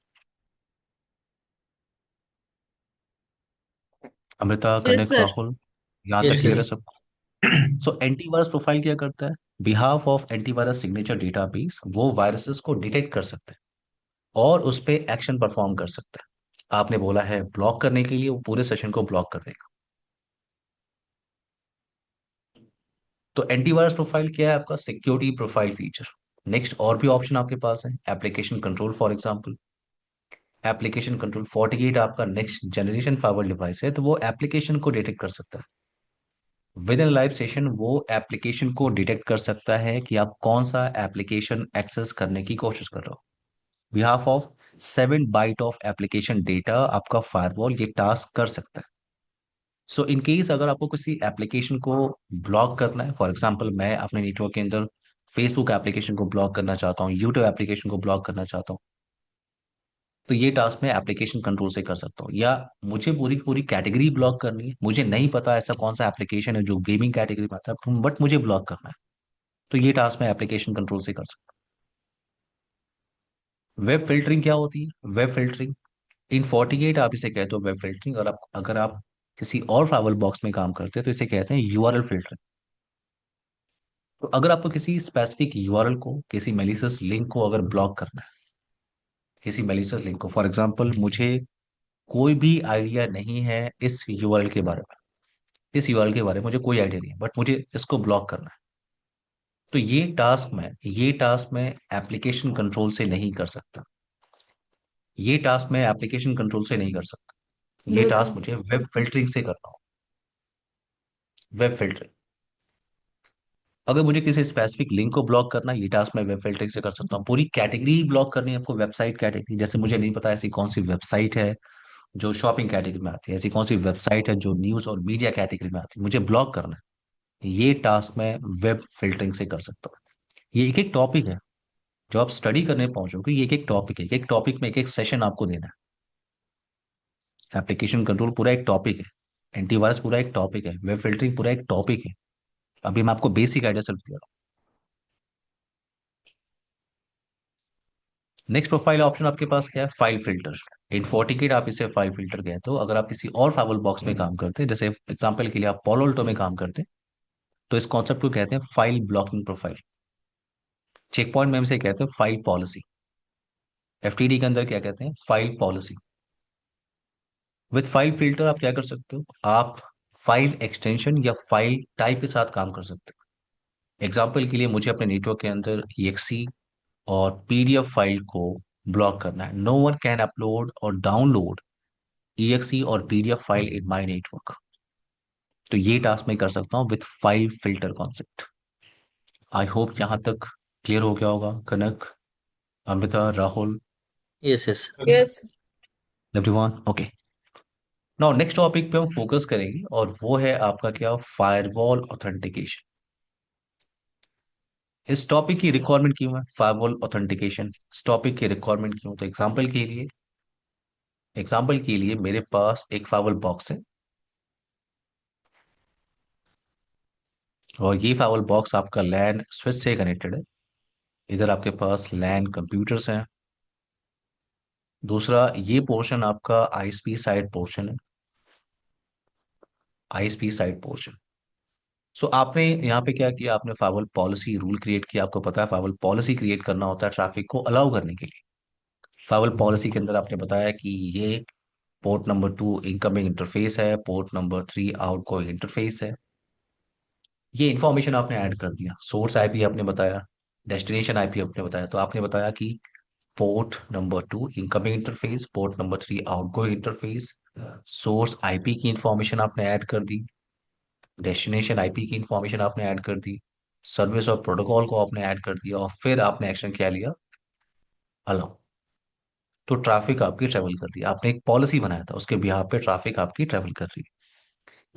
अमृता, Yes, कनक, sir. राहुल, यहाँ तक Yes, क्लियर है yes. सबको? सो एंटीवायरस प्रोफाइल क्या करता है? Behalf of antivirus signature database वो वायरसेस को डिटेक्ट कर सकते हैं और उस पर एक्शन परफॉर्म कर सकता है। आपने बोला है ब्लॉक करने के लिए, वो पूरे सेशन को ब्लॉक कर देगा। तो एंटीवायरस प्रोफाइल क्या है? आपका सिक्योरिटी प्रोफाइल फीचर। नेक्स्ट और भी ऑप्शन आपके पास है, application control for example. Application control 48 आपका नेक्स्ट जनरेशन फायरवॉल डिवाइस है, तो वो एप्लीकेशन को डिटेक्ट कर सकता है। विद इन लाइव सेशन वो एप्लीकेशन को डिटेक्ट कर सकता है कि आप कौन सा एप्लीकेशन एक्सेस करने की कोशिश कर रहे हो। Behalf of 7 byte of application data आपका फायरवॉल ये टास्क कर सकता है। सो इन केस अगर आपको किसी एप्लीकेशन को ब्लॉक करना है, फॉर एग्जांपल मैं अपने नेटवर्क के अंदर फेसबुक एप्लीकेशन को ब्लॉक करना चाहता हूँ, यूट्यूब एप्लीकेशन को ब्लॉक करना चाहता हूँ, तो ये टास्क मैं एप्लीकेशन कंट्रोल से कर सकता हूँ। या मुझे पूरी पूरी कैटेगरी ब्लॉक करनी है, मुझे नहीं पता ऐसा कौन सा एप्लीकेशन है जो गेमिंग कैटेगरी में आता है, बट मुझे ब्लॉक करना है, तो ये टास्क मैं एप्लीकेशन कंट्रोल से कर सकता हूँ। वेब फिल्टरिंग क्या होती है? वेब फिल्टरिंग इन 48 आप इसे कहते हो वेब फिल्टरिंग। और आप अगर आप किसी और फाइवल बॉक्स में काम करते हैं तो इसे कहते हैं यूआरएल फिल्टरिंग। तो अगर आपको किसी स्पेसिफिक यूआरएल को, किसी मेलिशियस लिंक को अगर ब्लॉक करना है, किसी मेलिशियस लिंक को, फॉर एग्जांपल मुझे कोई भी आइडिया नहीं है इस यूआरएल के बारे में, इस यूआरएल के बारे में मुझे कोई आइडिया नहीं है, बट मुझे इसको ब्लॉक करना है, तो ये टास्क मैं एप्लीकेशन कंट्रोल से नहीं कर सकता। ये टास्क बिल्कुल। मुझे वेब फिल्टरिंग से करना हो। वेब फिल्टरिंग, अगर मुझे किसी स्पेसिफिक लिंक को ब्लॉक करना है, ये टास्क मैं वेब फिल्टरिंग से कर सकता हूँ। पूरी कैटेगरी ब्लॉक करनी है आपको, वेबसाइट कैटेगरी, जैसे मुझे नहीं पता ऐसी कौन सी वेबसाइट है जो शॉपिंग कैटेगरी में आती है, ऐसी कौन सी वेबसाइट है जो न्यूज और मीडिया कैटेगरी में आती है, मुझे ब्लॉक करना है, ये टास्क मैं वेब फिल्टरिंग से कर सकता हूँ। ये एक एक टॉपिक है, जो आप स्टडी करने पहुंचोगे, ये एक एक टॉपिक है, एक टॉपिक में एक एक सेशन आपको देना है। एप्लीकेशन कंट्रोल पूरा एक टॉपिक है, एंटीवायरस पूरा एक टॉपिक है, वेब फिल्टरिंग पूरा एक टॉपिक है। अभी मैं आपको बेसिक आइडिया सिर्फ दे रहा हूँ। नेक्स्ट प्रोफाइल ऑप्शन आपके पास क्या है? File filter. इन 48 आप इसे फाइल फिल्टर कहते हो। अगर आप किसी और फाइल बॉक्स में काम करते हैं, जैसे एग्जांपल के लिए आप पोलोल्टो में काम करते हैं, तो इस कॉन्सेप्ट को कहते हैं file blocking profile. Check Point में इसे कहते हैं फाइल पॉलिसी। एफटीडी के अंदर क्या कहते हैं? File policy. With file filter आप क्या कर सकते हो? आप फाइल एक्सटेंशन या फाइल टाइप के साथ काम कर सकते हो। एग्जाम्पल के लिए मुझे अपने नेटवर्क के अंदर EXE और PDF फाइल को ब्लॉक करना है। नो वन कैन अपलोड और डाउनलोड EXE और PDF file in my network. तो ये टास्क मैं कर सकता हूँ with file filter concept. I hope यहाँ तक क्लियर हो गया होगा। Kanak, Amrita, Rahul, Yes, yes. Yes. Everyone, okay. Now next topic पे हम फोकस करेंगे और वो है आपका क्या, फायरवॉल ऑथेंटिकेशन। इस टॉपिक की रिक्वायरमेंट क्यों है फायरवॉल ऑथेंटिकेशन, इस टॉपिक की रिक्वायरमेंट क्यों? तो एग्जाम्पल के लिए मेरे पास एक फायरवॉल बॉक्स है और ये फायरवॉल बॉक्स आपका लैन स्विच से कनेक्टेड है। इधर आपके पास लैन कंप्यूटर्स हैं। दूसरा, ये पोर्शन आपका ISP साइड पोर्शन है, ISP साइड पोर्शन। सो आपने यहाँ पे क्या किया, आपने फायरवॉल पॉलिसी रूल क्रिएट किया। आपको पता है फायरवॉल पॉलिसी क्रिएट करना होता है ट्रैफिक को अलाउ करने के लिए। फायरवॉल पॉलिसी के अंदर आपने बताया कि ये पोर्ट नंबर 2 इनकमिंग इंटरफेस है, पोर्ट नंबर 3 आउटगोइंग इंटरफेस है। ये इन्फॉर्मेशन आपने ऐड कर दिया। सोर्स IP आपने बताया, डेस्टिनेशन IP आपने बताया। तो आपने बताया कि port number 2 incoming interface, port number 3 outgoing interface. Source IP की इंफॉर्मेशन आपने ऐड कर दी, डेस्टिनेशन IP की इंफॉर्मेशन आपने ऐड कर दी, सर्विस और प्रोटोकॉल को आपने ऐड कर दिया और फिर आपने एक्शन क्या लिया, अलाउ। तो ट्रैफिक आपकी ट्रेवल कर रही है। आपने एक पॉलिसी बनाया था, उसके बिहाफ पे ट्रैफिक आपकी ट्रेवल कर रही है।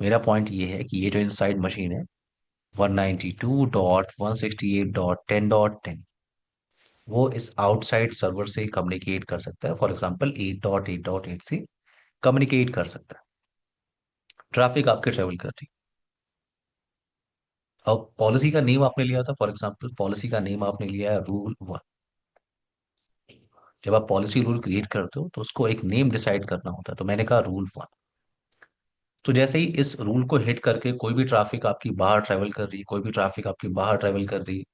मेरा पॉइंट ये है कि ये जो इनसाइड मशीन है 192.168.10.10, वो इस आउटसाइड सर्वर से कम्युनिकेट कर सकता है। फॉर एग्जांपल 8.8.8 से कम्युनिकेट कर सकता है। ट्रैफिक आपके ट्रेवल कर रही है। अब पॉलिसी का नेम आपने लिया था, फॉर एग्जांपल पॉलिसी का नेम आपने लिया है रूल 1। जब आप पॉलिसी रूल क्रिएट करते हो तो उसको एक नेम डिसाइड करना होता है। तो मैंने कहा रूल 1। तो जैसे ही इस रूल को हिट करके कोई भी ट्रैफिक आपकी बाहर ट्रेवल कर रही है, कोई भी ट्रैफिक आपकी बाहर ट्रेवल कर रही है,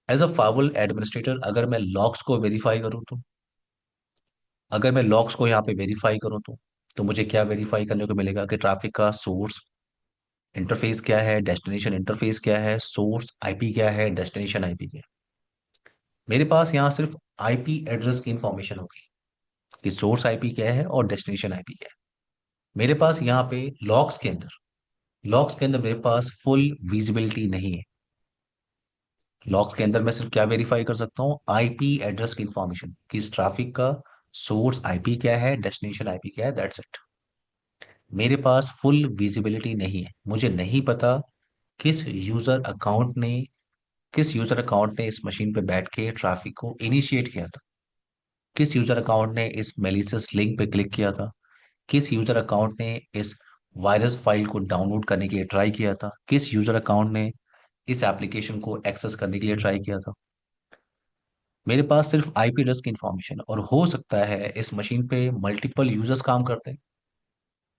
एज अ फाइवल एडमिनिस्ट्रेटर अगर मैं लॉग्स को वेरीफाई करूं तो, अगर मैं लॉग्स को यहाँ पे वेरीफाई करूं तो मुझे क्या वेरीफाई करने को मिलेगा कि ट्रैफिक का सोर्स इंटरफेस क्या है, डेस्टिनेशन इंटरफेस क्या है, सोर्स IP क्या है, डेस्टिनेशन IP क्या है। मेरे पास यहाँ सिर्फ IP एड्रेस की इंफॉर्मेशन होगी कि सोर्स IP क्या है और डेस्टिनेशन IP क्या है। मेरे पास यहाँ पे लॉग्स के अंदर मेरे पास फुल विजिबिलिटी नहीं है। लॉग्स के अंदर मैं सिर्फ क्या वेरीफाई कर सकता हूँ, IP एड्रेस की इंफॉर्मेशन कि इस ट्रैफिक का सोर्स IP क्या है, डेस्टिनेशन IP क्या है, दैट्स इट। मेरे पास फुल विजिबिलिटी नहीं है। मुझे नहीं पता किस यूजर अकाउंट ने किस यूजर अकाउंट ने इस मशीन पे बैठ के ट्रैफिक को इनिशिएट किया था, किस यूजर अकाउंट ने इस मेलिशियस लिंक पे क्लिक किया था, किस यूजर अकाउंट ने इस वायरस फाइल को डाउनलोड करने के लिए ट्राई किया था, किस यूजर अकाउंट ने इस एप्लीकेशन को एक्सेस करने के लिए ट्राई किया था। मेरे पास सिर्फ IP एड्रेस की इंफॉर्मेशन, और हो सकता है इस मशीन पे मल्टीपल यूजर्स काम करते हैं,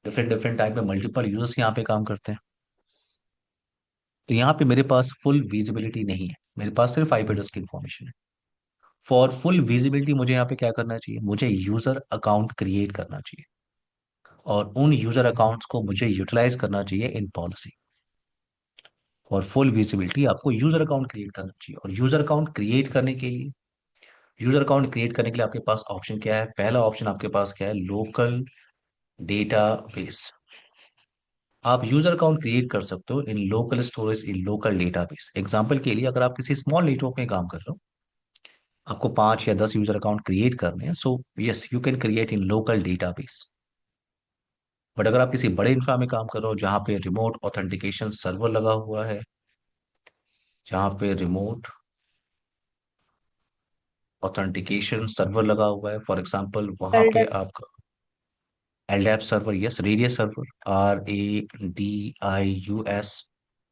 डिफरेंट डिफरेंट टाइप में मल्टीपल यूजर्स यहाँ पे काम करते हैं। तो यहाँ पे मेरे पास फुल विजिबिलिटी नहीं है, मेरे पास सिर्फ IP एड्रेस की इंफॉर्मेशन है। फॉर फुल विजिबिलिटी मुझे यहाँ पे क्या करना चाहिए, मुझे यूजर अकाउंट क्रिएट करना चाहिए और उन यूजर अकाउंट्स को मुझे यूटिलाइज करना चाहिए in policy. For full visibility आपको यूजर अकाउंट क्रिएट करना चाहिए, और यूजर अकाउंट क्रिएट करने के लिए आपके पास ऑप्शन क्या है, पहला ऑप्शन आपके पास क्या है, लोकल डेटाबेस। आप यूजर अकाउंट क्रिएट कर सकते हो इन लोकल स्टोरेज, इन लोकल डेटाबेस। एग्जांपल के लिए अगर आप किसी स्मॉल नेटवर्क में काम कर रहे हो, आपको 5 या 10 यूजर अकाउंट क्रिएट करने हैं, so yes you can create in local database. But अगर आप किसी बड़े इंफ्रा में काम कर रहे हो जहां पे रिमोट ऑथेंटिकेशन सर्वर लगा हुआ है, जहां पे रिमोट ऑथेंटिकेशन सर्वर लगा हुआ है, फॉर एग्जांपल वहां पे LDAP. आपका LDAP server, yes radius server, RADIUS,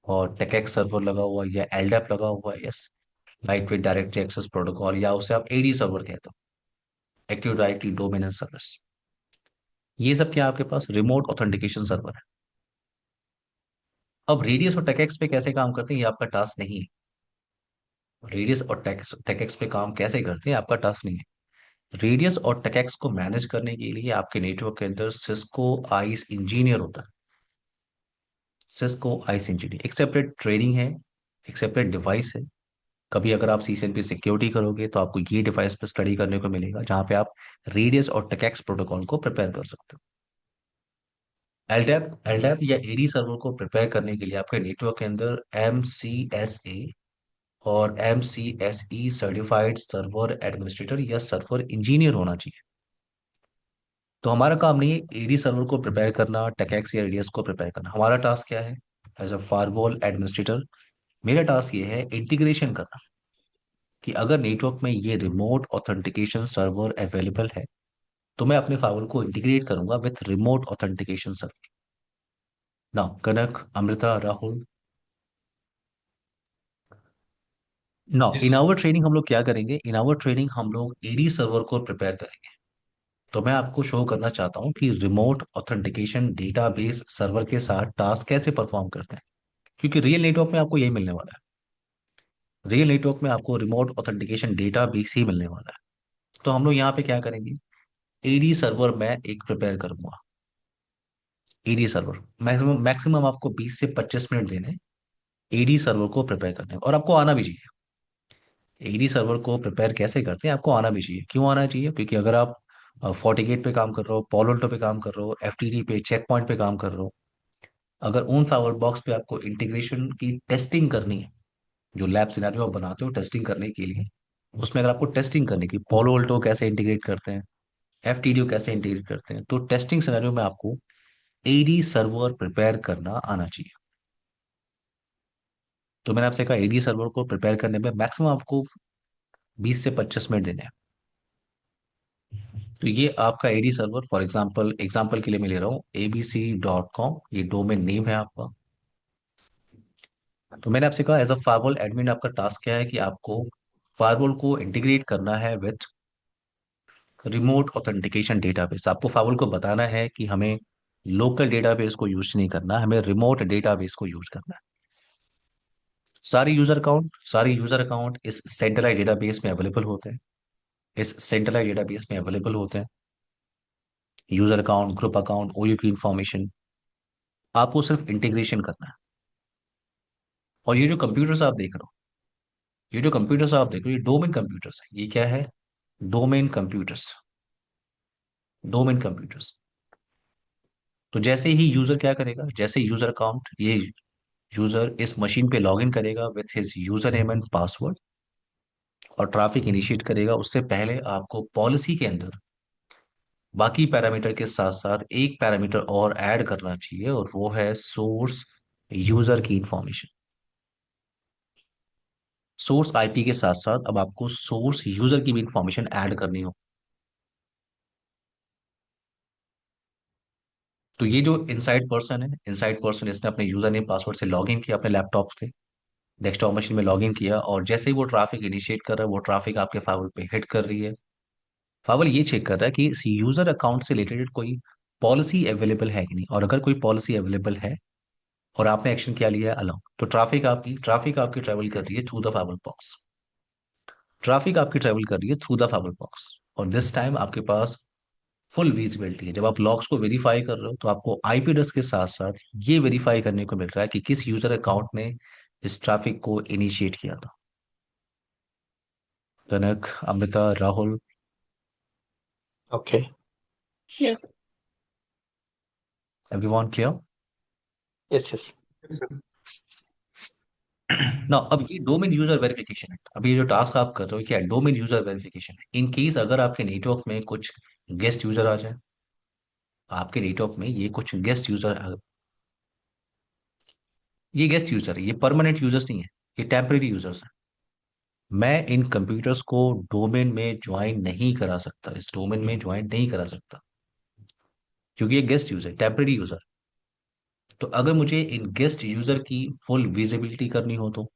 और टेकेक्स सर्वर लगा हुआ है या LDAP लगा हुआ है, yes lightweight directory access protocol, या उसे आप AD सर्वर कहते हो, एक्टिव डायरेक्टरी डोमेन सर्विस। ये सब क्या आपके पास रिमोट ऑथेंटिकेशन सर्वर है। अब रेडियस और टेकेक्स पे कैसे काम करते हैं ये आपका टास्क नहीं है। रेडियस और टेकेक्स पे काम कैसे करते हैं आपका टास्क नहीं है। रेडियस और टेकेक्स को मैनेज करने के लिए आपके नेटवर्क के अंदर सिस्को आइस इंजीनियर होता है। सिस्को आइस इंजीनियर एक सेपरेट ट्रेनिंग है, एक सेपरेट डिवाइस है। कभी अगर आप सीसीएनपी सिक्योरिटी करोगे तो आपको ये डिवाइस पे स्टडी करने को मिलेगा, जहां पे आप रेडियस और टेकेक्स प्रोटोकॉल को प्रिपेयर कर सकते हो। एलडैप एलडैप या एडी सर्वर को प्रिपेयर करने के लिए आपके नेटवर्क के अंदर MCSA और MCSE सर्टिफाइड सर्वर एडमिनिस्ट्रेटर या सर्वर इंजीनियर होना चाहिए। तो हमारा काम नहीं है एडी सर्वर को प्रिपेयर करना, टेकेक्स या रेडियस को प्रिपेयर करना। हमारा टास्क क्या है? एज अ फायरवॉल एडमिनिस्ट्रेटर मेरा टास्क ये है इंटीग्रेशन करना, कि अगर नेटवर्क में ये रिमोट ऑथेंटिकेशन सर्वर अवेलेबल है तो मैं अपने फायरवॉल को इंटीग्रेट करूंगा with remote authentication server. Now Kanak, Amrita, Rahul, now in Yes. Our training हम लोग क्या करेंगे? इन आवर ट्रेनिंग हम लोग एडी सर्वर को प्रिपेयर करेंगे। तो मैं आपको शो करना चाहता हूँ कि रिमोट ऑथेंटिकेशन डेटाबेस सर्वर के साथ टास्क कैसे परफॉर्म करते हैं, क्योंकि रियल नेटवर्क में आपको यही मिलने वाला है। रियल नेटवर्क में आपको रिमोट ऑथेंटिकेशन डेटाबेस ही मिलने वाला है। तो हम लोग यहाँ पे क्या करेंगे? एडी सर्वर मैं एक प्रिपेयर करूंगा। एडी सर्वर मैक्सिमम मैक्सिमम आपको 20 से 25 मिनट देने एडी सर्वर को प्रिपेयर करने, और आपको आना भी चाहिए। एडी सर्वर को प्रिपेयर कैसे करते हैं आपको आना भी चाहिए। क्यों आना चाहिए? क्योंकि अगर आप फोर्टिगेट पे काम कर रहे हो, पोलोल्टो पे काम कर रहे हो, एफटीडी पे, चेक पॉइंट पे काम कर रहे हो, अगर उन फाइवर बॉक्स पे आपको इंटीग्रेशन की टेस्टिंग करनी है, जो लैब सिनेरियो आप बनाते हो टेस्टिंग करने के लिए, उसमें अगर आपको टेस्टिंग करने की पोलोल्टो कैसे इंटीग्रेट करते हैं, एफटीडीओ कैसे इंटीग्रेट करते हैं, तो टेस्टिंग सिनेरियो में आपको एडी सर्वर प्रिपेयर करना आना चाहिए। तो मैंने आपसे कहा एडी सर्वर को प्रिपेयर करने में मैक्सिमम आपको 20 से 25 मिनट देने हैं। तो ये आपका एडी सर्वर, फॉर एग्जाम्पल के लिए मैं ले रहा हूँ abc.com, ये डोमेन नेम है आपका। तो मैंने आपसे कहा एज अ फायरवॉल एडमिन आपका टास्क क्या है, कि आपको फायरवॉल को इंटीग्रेट करना है विथ रिमोट ऑथेंटिकेशन डेटाबेस। आपको फायरवॉल को बताना है कि हमें लोकल डेटाबेस को यूज नहीं करना, हमें रिमोट डेटाबेस को यूज करना है। सारे यूजर अकाउंट इस सेंट्रलाइज डेटाबेस में अवेलेबल होते हैं। इस सेंट्रलाइज डेटाबेस में अवेलेबल होते हैं यूजर अकाउंट, ग्रुप अकाउंट, ओयू की इंफॉर्मेशन। आपको सिर्फ इंटीग्रेशन करना है। और ये जो कंप्यूटर्स आप देख रहे हो ये डोमेन कंप्यूटर्स है। ये क्या है? Domain computers. Domain computers. तो जैसे ही यूजर क्या करेगा, जैसे यूजर अकाउंट, ये यूजर इस मशीन पे लॉग इन करेगा with his user name and password और ट्रैफिक इनिशिएट करेगा, उससे पहले आपको पॉलिसी के अंदर बाकी पैरामीटर के साथ साथ एक पैरामीटर और ऐड करना चाहिए, और वो है सोर्स यूजर की इंफॉर्मेशन। सोर्स आईपी के साथ साथ अब आपको सोर्स यूजर की भी इंफॉर्मेशन ऐड करनी हो। तो ये जो इनसाइड पर्सन इसने अपने यूजर नेम पासवर्ड से लॉग इन किया अपने लैपटॉप से, डेस्कटॉप मशीन में लॉग इन किया, और जैसे ही वो ट्रैफिक इनिशिएट कर रहा है वो ट्रैफिक आपके फाइल पे हिट कर रही है। फाइल ये चेक कर रहा है कि इस यूजर अकाउंट से रिलेटेड कोई पॉलिसी अवेलेबल है कि नहीं, और अगर कोई पॉलिसी अवेलेबल है और आपने एक्शन क्या लिया है अलाउ, तो ट्रैफिक आपकी ट्रेवल कर रही है through the fibre box. Traffic आपकी ट्रेवल कर रही है थ्रू द फाइबर बॉक्स, और दिस टाइम आपके पास फुल विजिबिलिटी है। जब आप लॉग्स को वेरीफाई कर रहे हो तो आपको आईपी एड्रेस के साथ साथ ये वेरीफाई करने को मिल रहा है कि किस यूजर अकाउंट ने इस ट्रैफिक को इनिशिएट किया था। Kanak, Amrita, Rahul, Okay. Yeah. Everyone clear? Yes, yes. Yes, sir. ना अब ये डोमेन यूजर वेरिफिकेशन है। अब ये जो टास्क आप कर रहे हो क्या है? डोमेन यूजर वेरिफिकेशन है। इन केस अगर आपके नेटवर्क में कुछ गेस्ट यूजर आ जाए, आपके नेटवर्क में ये कुछ गेस्ट यूजर, ये गेस्ट यूजर है, ये परमानेंट यूजर्स नहीं है, ये टेम्परेरी यूजर्स है। मैं इन कंप्यूटर्स को डोमेन में ज्वाइन नहीं करा सकता, इस डोमेन में ज्वाइन नहीं करा सकता, क्योंकि ये गेस्ट यूजर, टेम्परेरी यूजर। तो अगर मुझे इन गेस्ट यूजर की फुल विजिबिलिटी करनी हो तो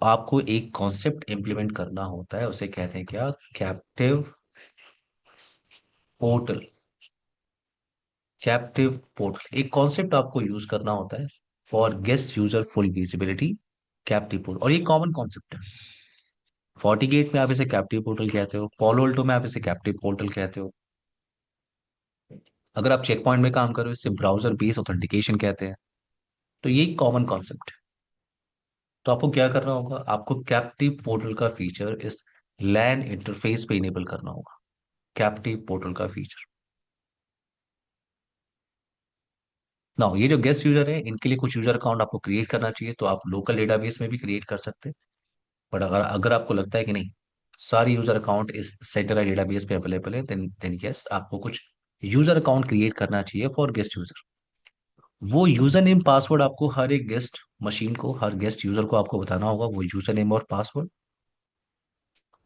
आपको एक कॉन्सेप्ट इंप्लीमेंट करना होता है, उसे कहते हैं क्या? Captive portal. कैप्टिव पोर्टल एक कॉन्सेप्ट आपको यूज करना होता है for guest user full visibility. Captive portal, और ये कॉमन कॉन्सेप्ट है। फोर्टीगेट में आप इसे कैप्टिव पोर्टल कहते हो, पोलोल्टो में आप इसे कैप्टिव पोर्टल कहते हो। अगर आप चेक पॉइंट में काम करो इसे ब्राउजर बेस्ड ऑथेंटिकेशन कहते हैं। तो ये कॉमन कॉन्सेप्ट है। तो आपको क्या करना होगा, आपको कैप्टिव पोर्टल का फीचर इस लैन इंटरफेस पे इनेबल करना होगा, कैप्टिव पोर्टल का फीचर। ना ये जो गेस्ट यूजर है, इनके लिए कुछ यूजर अकाउंट आपको क्रिएट करना चाहिए, तो आप लोकल डेटाबेस में भी क्रिएट कर सकते हैं। बट अगर अगर आपको लगता है कि नहीं, सारी यूजर अकाउंट इस सेंट्रल डेटाबेस पे अवेलेबल है, देन यस, आपको कुछ यूजर अकाउंट क्रिएट करना चाहिए फॉर गेस्ट यूजर। वो यूजर नेम पासवर्ड आपको हर एक गेस्ट मशीन को, हर गेस्ट यूजर को आपको बताना होगा, वो यूजर नेम और पासवर्ड।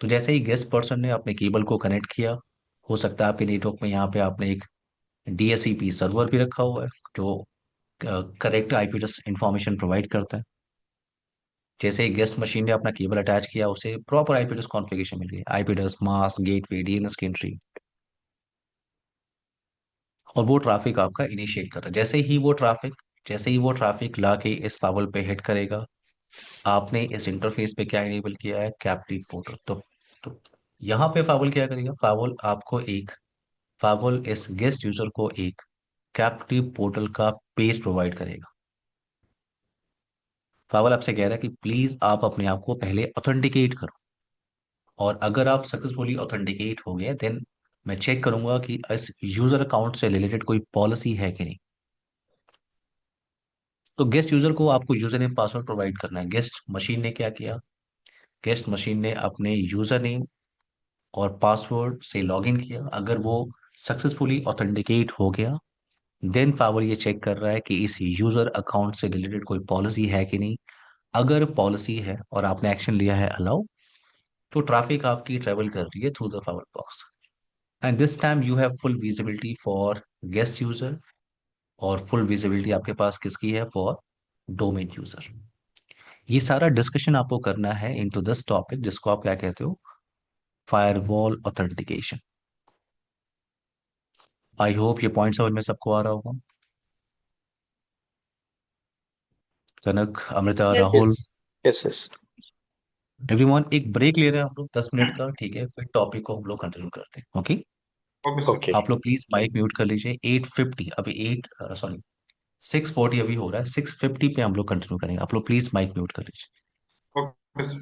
तो जैसे ही गेस्ट पर्सन ने अपने केबल को कनेक्ट किया, हो सकता है आपके नेटवर्क में यहाँ पे आपने एक DSCP सर्वर भी रखा हुआ है, जो correct IP address information provide करता है। जैसे ही गेस्ट मशीन ने अपना केबल अटैच किया, उसे प्रॉपर आईपी एड्रेस कॉन्फ़िगरेशन मिल गई, IP address, mask, gateway, DNS की एंट्री, और वो ट्रैफिक आपका इनिशिएट कर रहा है। जैसे ही वो ट्रैफिक ला के इस फावल पे हिट करेगा, आपने इस इंटरफेस पे क्या इनेबल किया है, कैप्टिव पोर्टल। तो यहाँ पे फावल क्या करेगा, फावल इस गेस्ट यूजर को एक कैप्टिव पोर्टल का पेज प्रोवाइड करेगा। फावल आपसे कह रहा है कि प्लीज आप अपने आप को पहले ऑथेंटिकेट करो, और अगर आप सक्सेसफुली ऑथेंटिकेट हो गए, देन मैं चेक करूंगा कि इस यूजर अकाउंट से रिलेटेड कोई पॉलिसी है कि नहीं। तो गेस्ट यूजर को आपको यूजर नेम पासवर्ड प्रोवाइड करना है। गेस्ट मशीन ने क्या किया, गेस्ट मशीन ने अपने यूजर नेम और पासवर्ड से लॉगिन किया। अगर वो सक्सेसफुली ऑथेंटिकेट हो गया, देन फावर ये चेक कर रहा है कि इस यूजर अकाउंट से रिलेटेड कोई पॉलिसी है कि नहीं। अगर पॉलिसी है और आपने एक्शन लिया है अलाउ, तो ट्रैफिक आपकी ट्रेवल कर रही है through the फावर box, and this time you have full visibility for guest user, और फुल विजिबिलिटी आपके पास किसकी है, फॉर डोमेन यूजर। ये सारा डिस्कशन आपको करना है इनटू दिस टॉपिक, जिसको आप क्या कहते हो, फायरवॉल ऑथेंटिकेशन। आई होप ये पॉइंट समझ में सबको आ रहा होगा। Kanak, Amrita, yes, Yes. Rahul, Yes, yes. Everyone, एक ब्रेक ले रहे हैं हम लोग 10 मिनट का, ठीक है, फिर टॉपिक को हम लोग कंटिन्यू करते हैं। Okay, Okay, sir. Okay. आप लोग प्लीज माइक म्यूट कर लीजिए। 8:50 अभी 6:40 अभी हो रहा है, 6:50 पे हम लोग कंटिन्यू करेंगे। आप लोग प्लीज माइक म्यूट कर लीजिए। Okay, sir.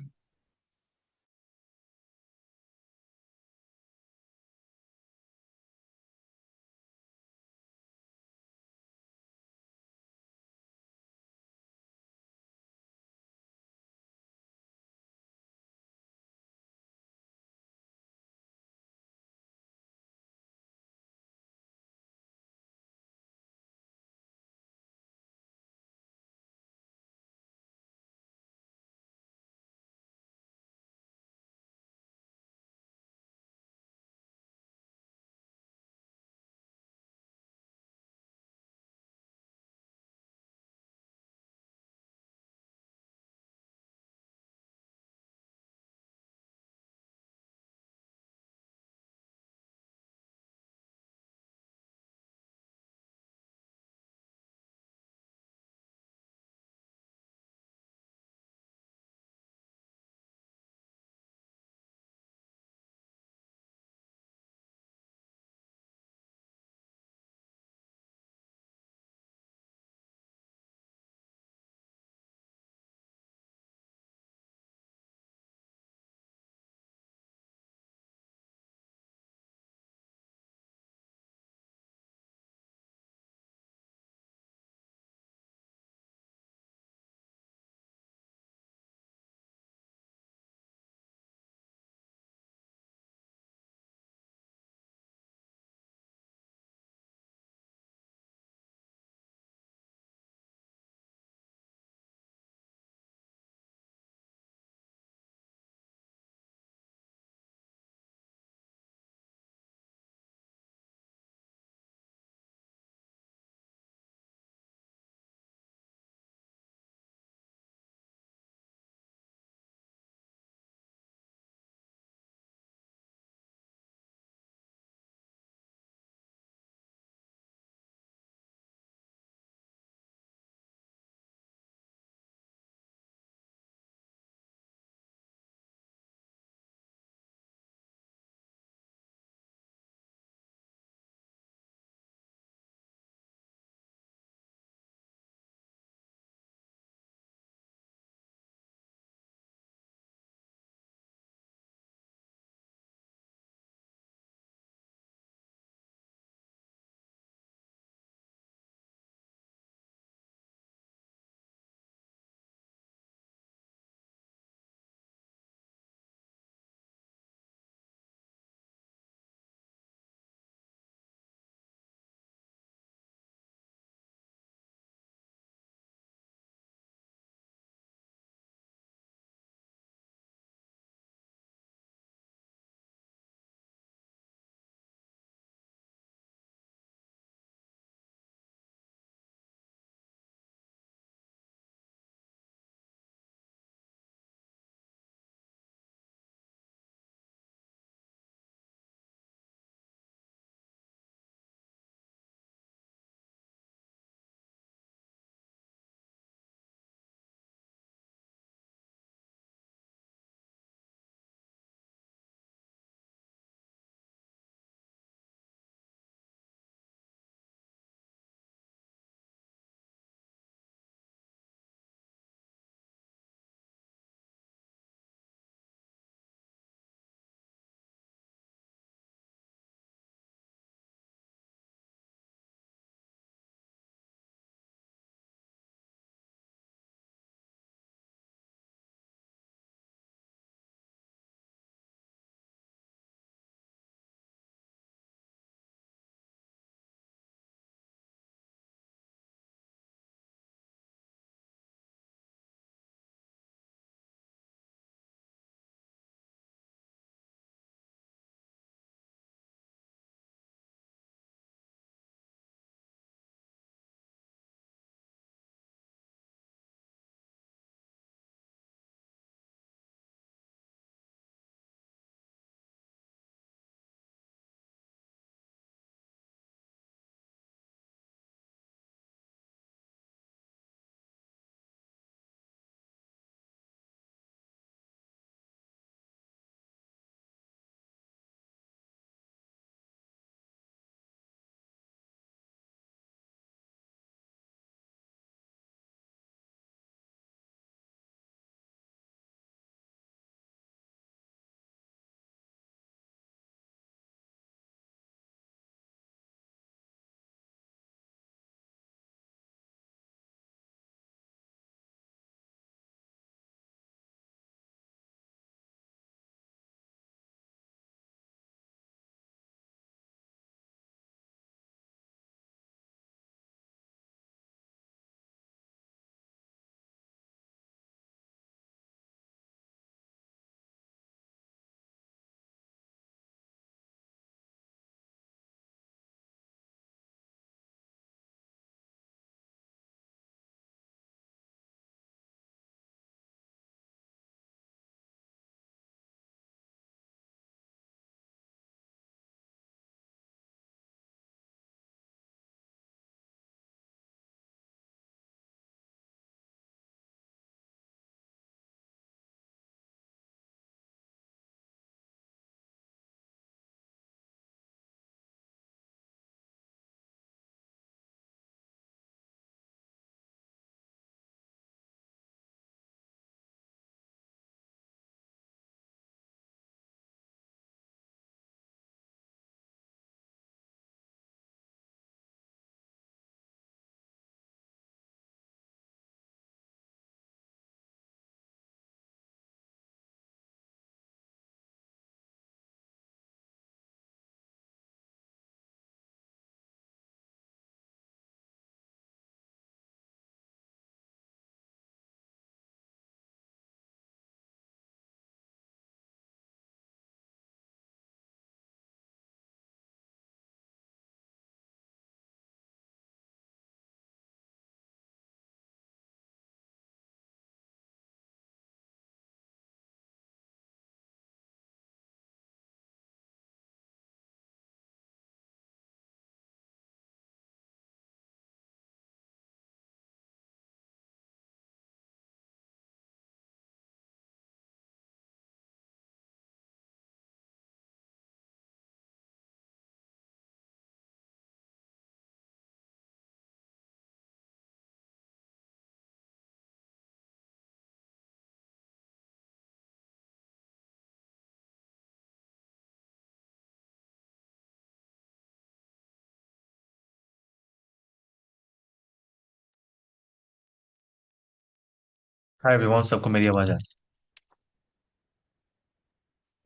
हाय एवरीवन, सबको मेरी आवाज आ रही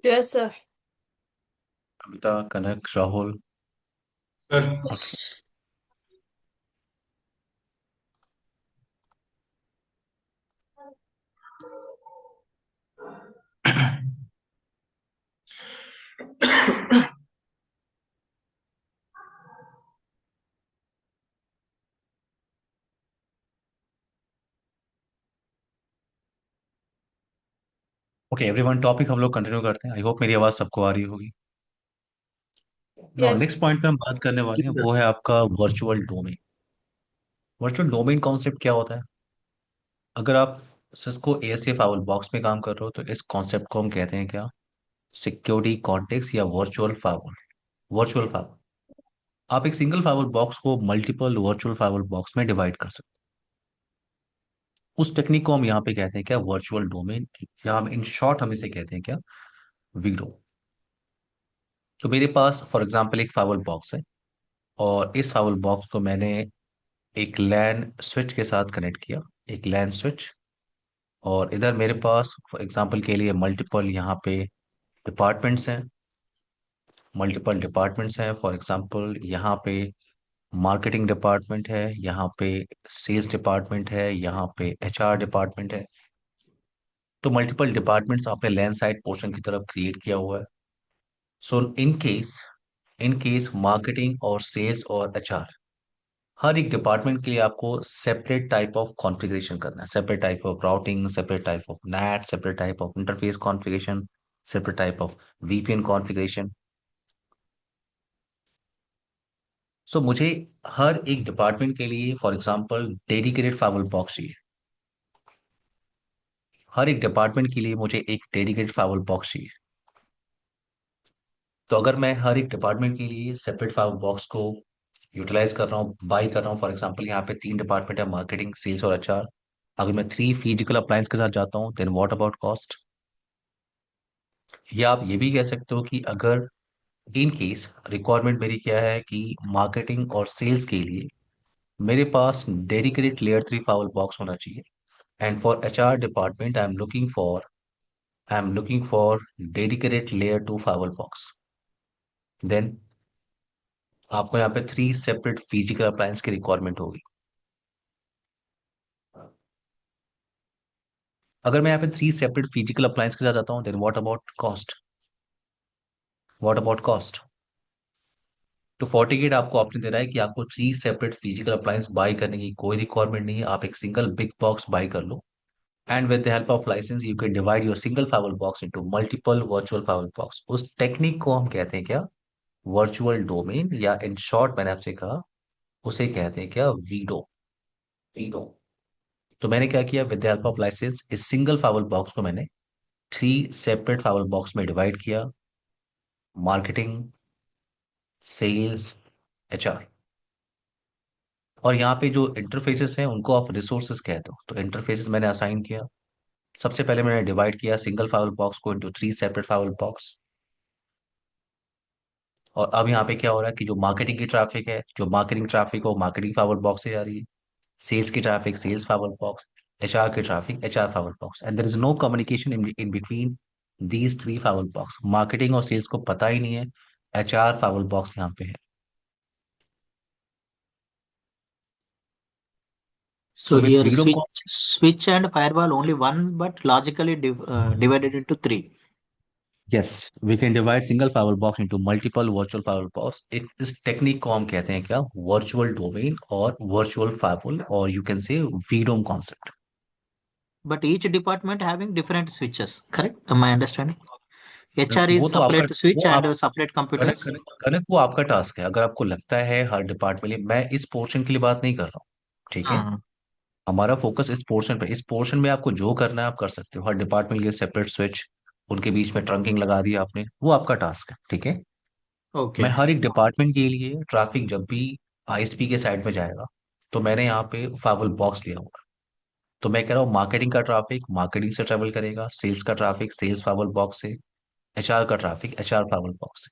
Yes, sir. है? Amita, Kanak, Rahul. Sir, okay. Yes. Okay everyone, topic हम लोग कंटिन्यू करते हैं। आई होप मेरी आवाज सबको आ रही होगी। Now Yes. नेक्स्ट पॉइंट पे हम बात करने वाले हैं, Yes, sir. वो है आपका virtual domain. Virtual domain concept क्या होता है? अगर आप सिस्को एएसए फाइल बॉक्स में काम कर रहे हो तो इस कॉन्सेप्ट को हम कहते हैं क्या? सिक्योरिटी कॉन्टेक्स्ट या वर्चुअल फाइल। वर्चुअल फाइल, आप एक सिंगल फाइल बॉक्स को मल्टीपल वर्चुअल फाइल बॉक्स में डिवाइड कर सकते हो। उस टेक्निक को हम यहाँ पे कहते हैं क्या? वर्चुअल डोमेन, या हम इन शॉर्ट हम इसे कहते हैं क्या? वीडो। तो मेरे पास फॉर एग्जांपल एक फाइल बॉक्स है, और इस फाइल बॉक्स को मैंने एक लैन स्विच के साथ कनेक्ट किया। एक लैन स्विच। और इधर मेरे पास फॉर एग्जांपल के लिए मल्टीपल यहाँ पे डिपार्टमेंट्स हैं। मल्टीपल डिपार्टमेंट्स हैं, फॉर एग्जांपल यहाँ पे मार्केटिंग डिपार्टमेंट है, यहाँ पे सेल्स डिपार्टमेंट है, यहाँ पे एचआर डिपार्टमेंट है। तो मल्टीपल डिपार्टमेंट्स आपने लैन साइड पोर्शन की तरफ क्रिएट किया हुआ है। सो इन केस मार्केटिंग और सेल्स और एचआर, हर एक डिपार्टमेंट के लिए आपको सेपरेट टाइप ऑफ कॉन्फ़िगरेशन करना है। Separate type of routing, separate type of NAT, separate type of interface configuration, separate type of VPN configuration. So मुझे हर एक डिपार्टमेंट के लिए for example dedicated file box चाहिए। हर एक डिपार्टमेंट के लिए मुझे एक डेडिकेटेड फाइल बॉक्स चाहिए। तो अगर मैं हर एक डिपार्टमेंट के लिए सेपरेट फाइल बॉक्स को यूटिलाइज कर रहा हूँ, बाई कर रहा हूँ, फॉर एग्जांपल यहाँ पे 3 डिपार्टमेंट है, मार्केटिंग, सेल्स और एचआर। अगर मैं 3 फिजिकल अप्लायंस के साथ जाता हूँ, देन व्हाट अबाउट कॉस्ट? या आप ये भी कह सकते हो कि अगर इन केस रिक्वायरमेंट मेरी क्या है कि मार्केटिंग और सेल्स के लिए मेरे पास डेडिकेटेड लेयर 3 फाइल बॉक्स होना चाहिए। And for HR department I am looking for dedicated layer 2 file box. Then आपको यहाँ पे 3 सेपरेट फिजिकल अप्लायंस की रिक्वायरमेंट होगी। अगर मैं यहाँ पे 3 सेपरेट फिजिकल अप्लायंस के साथ जाता हूँ, then what about cost? What about cost? तो FortiGate आपको ऑप्शन दे रहा है कि आपको 3 सेपरेट फिजिकल अप्लायंस बाय करने की कोई रिक्वायरमेंट नहीं है। आप एक सिंगल बिग बॉक्स बाय कर लो, and with the help of license you can divide your single file box into multiple virtual file box. उस टेक्निक को हम कहते हैं क्या? वर्चुअल डोमेन, या इन शॉर्ट मैंने आपसे कहा उसे कहते हैं क्या? वीडो। वीडो। तो मैंने क्या किया? With the help of licence इस सिंगल फाइल बॉक्स को मैंने 3 सेपरेट फाइल बॉक्स में डिवाइड किया। Marketing, sales, HR. और यहाँ पे जो इंटरफेसेस हैं उनको आप रिसोर्सेज कहते हो। तो इंटरफेसेस मैंने असाइन किया। सबसे पहले मैंने डिवाइड किया सिंगल फाइल बॉक्स को इनटू 3 सेपरेट फाइल बॉक्स। और अब यहाँ पे क्या हो रहा है कि जो मार्केटिंग की ट्रैफिक है, जो मार्केटिंग ट्रैफिक हो मार्केटिंग फाइल बॉक्स से जा रही है। सेल्स की traffic sales file box, HR की traffic HR file box, and there is no communication in between these 3 file box. Marketing और सेल्स को पता ही नहीं है एचआर फाइल बॉक्स यहाँ पे है। So so with here video, switch and firewall only one, but logically divided into three. Yes, we can divide single file box into multiple virtual file box. इस टेक्निक को हम कहते हैं क्या? वर्चुअल डोमेन और वर्चुअल फाइल, और you can say VDOM concept. But each department having different switches. Correct? Am I understanding? HR वो is तो आपका separate switch वो आप and separate कनक computers. कनक कनक वो आपका टास्क है। अगर आपको लगता है हर डिपार्टमेंट, मैं इस पोर्शन के लिए बात नहीं कर रहा हूँ, ठीक है? Uh, हमारा फोकस इस पोर्शन पे, इस पोर्शन में आपको जो करना है आप कर सकते हो। हर डिपार्टमेंट के लिए सेपरेट स्विच, उनके बीच में ट्रंकिंग लगा दी आपने, वो आपका टास्क है, ठीक है? मैं okay. हर एक डिपार्टमेंट के लिए ट्रैफिक जब भी आईएसपी के साइड में जाएगा, तो मैंने यहाँ पे फाइल बॉक्स लिया होगा। तो मैं कह रहा हूँ मार्केटिंग का ट्रैफिक मार्केटिंग से ट्रेवल करेगा, सेल्स का ट्रैफिक सेल्स फाइल बॉक्स से, एचआर का ट्रैफिक एचआर फाइल बॉक्स से।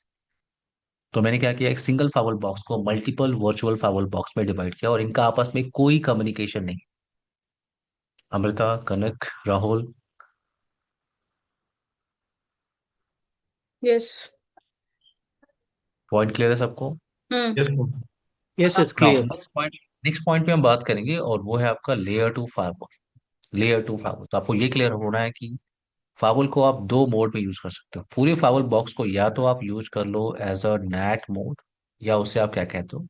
तो मैंने क्या किया? एक सिंगल फाइल बॉक्स को मल्टीपल वर्चुअल फाइल बॉक्स में डिवाइड किया, और इनका आपस में कोई कम्युनिकेशन नहीं। Amrita, Kanak, Rahul, yes. Point clear है सबको? हम्म। Yes, sir. Yes, yes, now clear. Next point पे हम बात करेंगे और वो है आपका layer two firewall. Layer two firewall, तो आपको ये क्लियर होना है कि फावल को आप दो मोड में यूज कर सकते हो। पूरे फावल बॉक्स को या तो आप यूज कर लो एज अ नेट मोड, या उसे आप क्या कहते हो,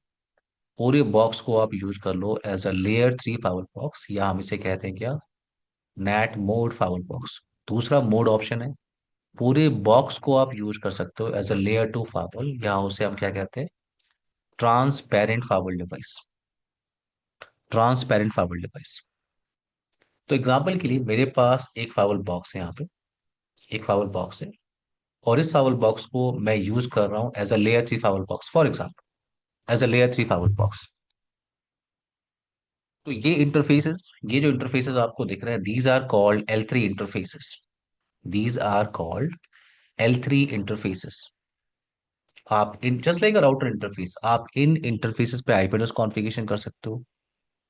पूरे बॉक्स को आप यूज कर लो as a layer three firewall box, या हम इसे कहते हैं क्या, नेट मोड फावल बॉक्स। दूसरा मोड ऑप्शन है, पूरे बॉक्स को आप यूज कर सकते हो as a layer two firewall, या उसे हम क्या कहते हैं, transparent firewall device. Transparent firewall device. तो एग्जाम्पल के लिए मेरे पास एक फावल बॉक्स है यहाँ पे, एक फावल बॉक्स है, और इस फावल बॉक्स को मैं यूज कर रहा हूँ as a layer three firewall box, for example as a layer three firewall box. तो ये जो इंटरफेसेस आपको दिख रहे हैं, these are called L three interfaces. These are called L three interfaces. आप इन just like a router interface, आप इन इंटरफेसेस पे आईपी एड्रेस कॉन्फ़िगरेशन कर सकते हो।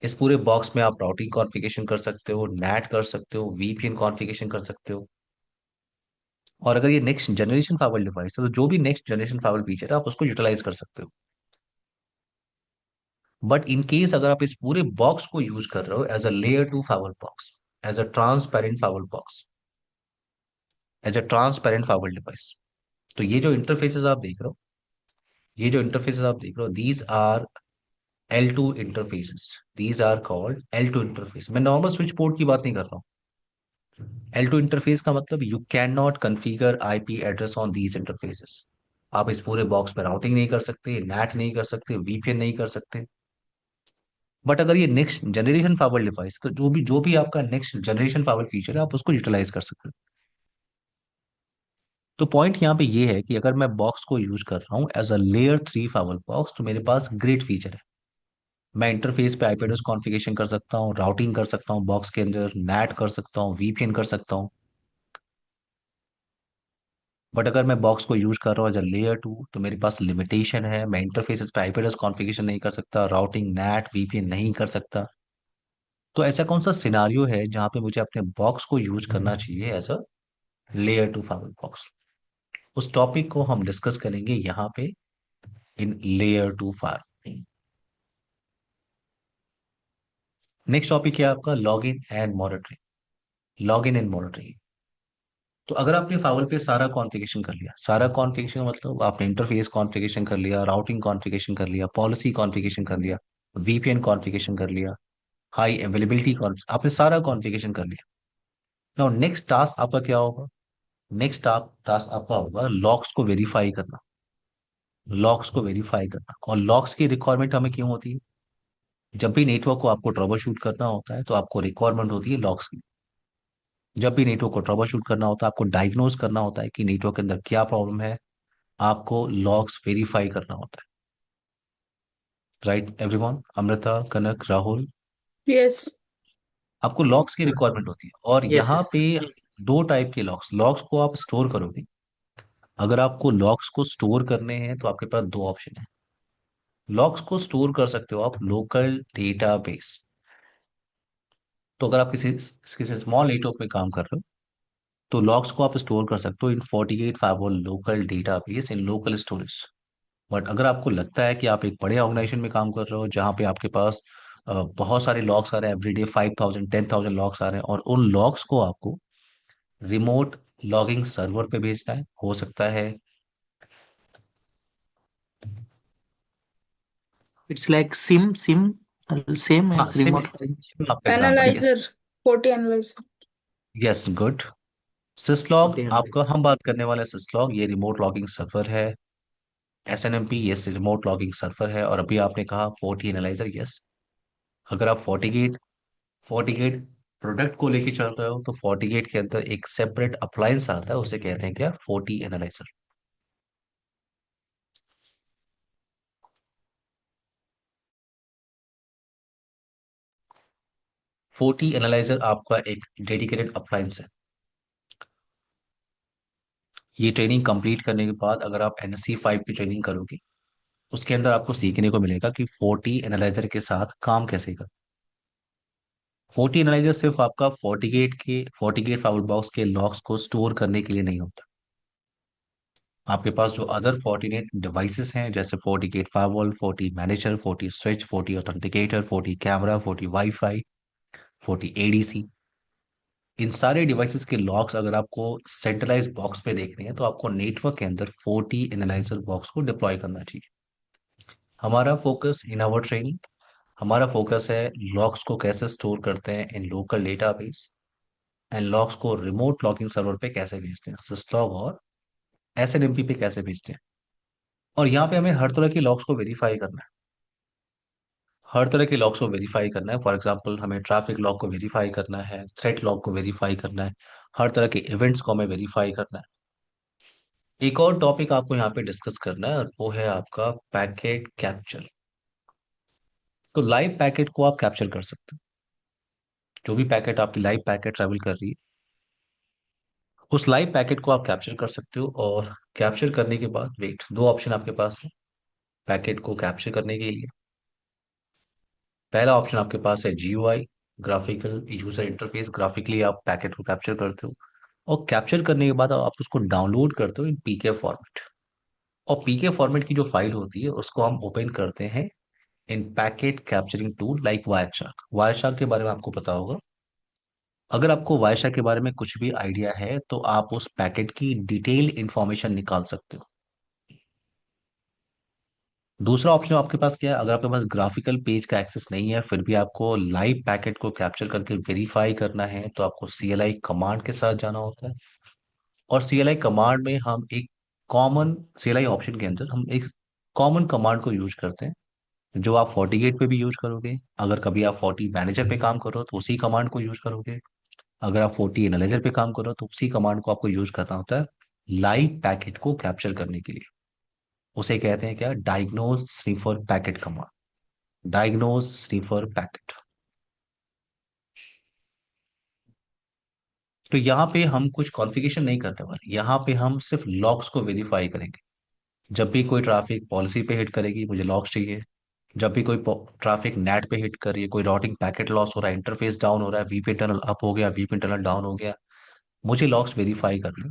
इस पूरे बॉक्स में आप राउटिंग कॉन्फ़िगरेशन कर सकते हो, नैट कर सकते हो, वीपीएन कॉन्फ़िगरेशन कर सकते हो। और अगर ये नेक्स्ट जनरेशन फाइबर डिवाइस है, तो जो भी नेक्स्ट जनरेशन फाइबर फीचर है आप उसको यूटिलाइज कर सकते हो। बट इन केस अगर आप इस पूरे बॉक्स को यूज कर रहे हो as a layer two fibre box, as a transparent fibre box, as a transparent fibre device, तो ये जो इंटरफेसेस आप देख रहे हो, these are L2 interfaces. These are called L2 interface. मैं नॉर्मल स्विच पोर्ट की बात नहीं कर रहा हूँ। L2 इंटरफेस का मतलब you can not configure IP address on these interfaces. आप इस पूरे बॉक्स पर राउटिंग नहीं कर सकते, नैट नहीं कर सकते, वीपीएन नहीं कर सकते। बट अगर ये नेक्स्ट जनरेशन फाइबर डिवाइस, तो जो भी आपका नेक्स्ट जनरेशन फाइबर फीचर है आप उसको यूटिलाइज कर सकते हो। तो पॉइंट यहाँ पे ये है कि अगर मैं बॉक्स को यूज कर रहा हूँ as a layer three fibre box, तो मेरे पास ग्रेट फीचर है। मैं इंटरफेस पे आईपी एड्रेस कॉन्फ़िगरेशन कर सकता हूँ, राउटिंग कर सकता हूँ बॉक्स के अंदर, नैट कर सकता हूँ, वीपीएन कर सकता हूँ। बट अगर मैं बॉक्स को यूज कर रहा हूँ एज अ लेयर टू, तो मेरे पास लिमिटेशन है, मैं इंटरफेस पे आईपी एड्रेस कॉन्फ़िगरेशन नहीं कर सकता, राउटिंग, नैट, वीपीएन नहीं कर सकता। तो ऐसा कौन सा सिनारियो है जहां पे मुझे अपने बॉक्स को यूज करना चाहिए as a layer two fibre box? उस टॉपिक को हम डिस्कस करेंगे यहाँ पे, in layer two fibre. Next topic है आपका login and monitoring. Login and monitoring. तो अगर आपने फाइबर पे सारा कॉन्फ़िगरेशन कर लिया, सारा कॉन्फ़िगरेशन मतलब आपने इंटरफेस कॉन्फ़िगरेशन कर लिया, राउटिंग कॉन्फ़िगरेशन कर लिया, पॉलिसी कॉन्फ़िगरेशन कर लिया, वीपीएन कॉन्फ़िगरेशन कर लिया, हाई अवेलेबिलिटी आपने सारा कॉन्फ़िगरेशन कर लिया। नाउ नेक्स्ट टास्क आपका क्या होगा? नेक्स्ट टास्क आपका होगा लॉक्स को वेरीफाई करना। लॉक्स को वेरीफाई करना, और लॉक्स की रिक्वायरमेंट हमें क्यों होती है? जब भी नेटवर्क को आपको ट्रबल शूट करना होता है तो आपको रिक्वायरमेंट होती है लॉक्स की। जब भी नेटवर्क को ट्रबल शूट करना होता है, आपको डायग्नोज करना होता है कि नेटवर्क के अंदर क्या प्रॉब्लम है, आपको लॉक्स वेरीफाई करना होता है। Right everyone, Amrita, Kanak, Rahul, yes. आपको लॉक्स की रिक्वायरमेंट होती है। और Yes, यहाँ yes. पे दो टाइप के लॉक्स, लॉक्स को आप स्टोर करोगे। अगर आपको लॉक्स को स्टोर करने हैं तो आपके पास दो ऑप्शन है। लॉग्स को स्टोर कर सकते हो आप लोकल डेटाबेस। तो अगर आप किसी स्मॉल नेटवर्क में काम कर रहे हो, तो लॉग्स को आप स्टोर कर सकते हो इन 48 fibre local database in local storage. But अगर आपको लगता है कि आप एक बड़े ऑर्गेनाइजेशन में काम कर रहे हो जहाँ पे आपके पास बहुत सारे लॉग्स आ रहे हैं, एवरीडे 5,000 10,000 लॉग्स आ रहे हैं, और उन लॉग्स को आपको रिमोट लॉगिंग सर्वर पे भेजना है, हो सकता है। It's like same हाँ, as SIEM remote file. SIEM आपका example, yes. Analyser, 40 analyser. Yes, good. Syslog, Okay. आपका हम बात करने वाले सिसलॉग, ये रिमोट लॉगिंग सर्वर है। एसएनएमपी, ये रिमोट लॉगिंग सर्वर है। और अभी आपने कहा 40 एनालाइजर, यस। अगर आप फोर्टीगेट प्रोडक्ट को लेके चल रहे हो, तो फोर्टीगेट के अंदर एक सेपरेट अप्लायंस आता है, उसे कहते हैं क्या, 40 एनालाइजर। 40 एनालाइजर आपका एक डेडिकेटेड अप्लायंस है। ये ट्रेनिंग कंप्लीट करने के बाद अगर आप एनएससी 5 की ट्रेनिंग करोगे, उसके अंदर आपको सीखने को मिलेगा कि 40 एनालाइजर के साथ काम कैसे करते हैं। फोर्टी एनालाइजर सिर्फ आपका फोर्टी गेट फाइल बॉक्स के लॉक्स को स्टोर करने के लिए नहीं होता। आपके पास जो अदर फोर्टीनेट डिवाइसेस हैं, जैसे FortiGate firewall, FortiManager, FortiSwitch, FortiAuthenticator, FortiCamera, FortiWiFi, FortiADC, इन सारे डिवाइसेस के लॉक्स अगर आपको सेंट्रलाइज बॉक्स पे देखने हैं तो आपको नेटवर्क के अंदर फोर्टी एनालाइजर बॉक्स को डिप्लॉय करना चाहिए। हमारा फोकस इन आवर ट्रेनिंग, हमारा फोकस है लॉक्स को कैसे स्टोर करते हैं इन लोकल डेटाबेस, एंड लॉक्स को रिमोट लॉगिंग सर्वर पे कैसे भेजते हैं, सिस्लॉग और एसएनएमपी पे कैसे भेजते हैं। और यहाँ पे हमें हर तरह के लॉक्स को वेरीफाई करना है। हर तरह के लॉक्स को वेरीफाई करना है। फॉर एग्जांपल हमें ट्रैफिक लॉग को वेरीफाई करना है, थ्रेट लॉग को वेरीफाई करना है, हर तरह के इवेंट्स को हमें वेरीफाई करना है। एक और टॉपिक आपको यहाँ पे डिस्कस करना है और वो है आपका पैकेट कैप्चर। तो लाइव पैकेट को आप कैप्चर कर सकते हो। जो भी पैकेट आपकी लाइव पैकेट ट्रैवल कर रही है, उस लाइव पैकेट को आप कैप्चर कर सकते हो। और कैप्चर करने के बाद वेट, दो ऑप्शन आपके पास है पैकेट को कैप्चर करने के लिए। पहला ऑप्शन आपके पास है GUI, graphical user interface, graphically आप पैकेट को कैप्चर करते हो और कैप्चर करने के बाद आप उसको डाउनलोड करते हो इन पीके फॉर्मेट। और पीके फॉर्मेट की जो फाइल होती है उसको हम ओपन करते हैं in packet capturing tool like Wireshark. Wireshark के बारे में आपको पता होगा। अगर आपको वायरशार्क के बारे में कुछ भी आइडिया है तो आप उस पैकेट की डिटेल इंफॉर्मेशन निकाल सकते हो। दूसरा ऑप्शन आपके पास क्या है, अगर आपके पास ग्राफिकल पेज का एक्सेस नहीं है फिर भी आपको लाइव पैकेट को कैप्चर करके वेरीफाई करना है तो आपको सीएलआई कमांड के साथ जाना होता है। और सीएलआई कमांड में हम एक कॉमन सीएलआई ऑप्शन के अंदर हम एक कॉमन कमांड को यूज करते हैं जो आप फोर्टीगेट पे भी यूज करोगे। अगर कभी आप फोर्टी मैनेजर पे काम करो तो उसी कमांड को यूज करोगे। अगर आप फोर्टी एनालाइजर पे काम करो तो उसी कमांड को आपको यूज करना होता है लाइव पैकेट को कैप्चर करने के लिए। उसे कहते हैं क्या, diagnose sniffer packet command. Diagnose sniffer packet. तो यहाँ पे हम कुछ कॉन्फ़िगरेशन नहीं करने वाले, यहाँ पे हम सिर्फ लॉग्स को वेरीफाई करेंगे। जब भी कोई ट्रैफिक पॉलिसी पे हिट करेगी मुझे लॉग्स चाहिए। जब भी कोई ट्रैफिक नेट पे हिट कर रही है, कोई राउटिंग पैकेट लॉस हो रहा है, इंटरफेस डाउन हो रहा है, वीपीएन टनल अप हो गया, वीपीएन टनल डाउन हो गया, मुझे लॉग्स वेरीफाई करने।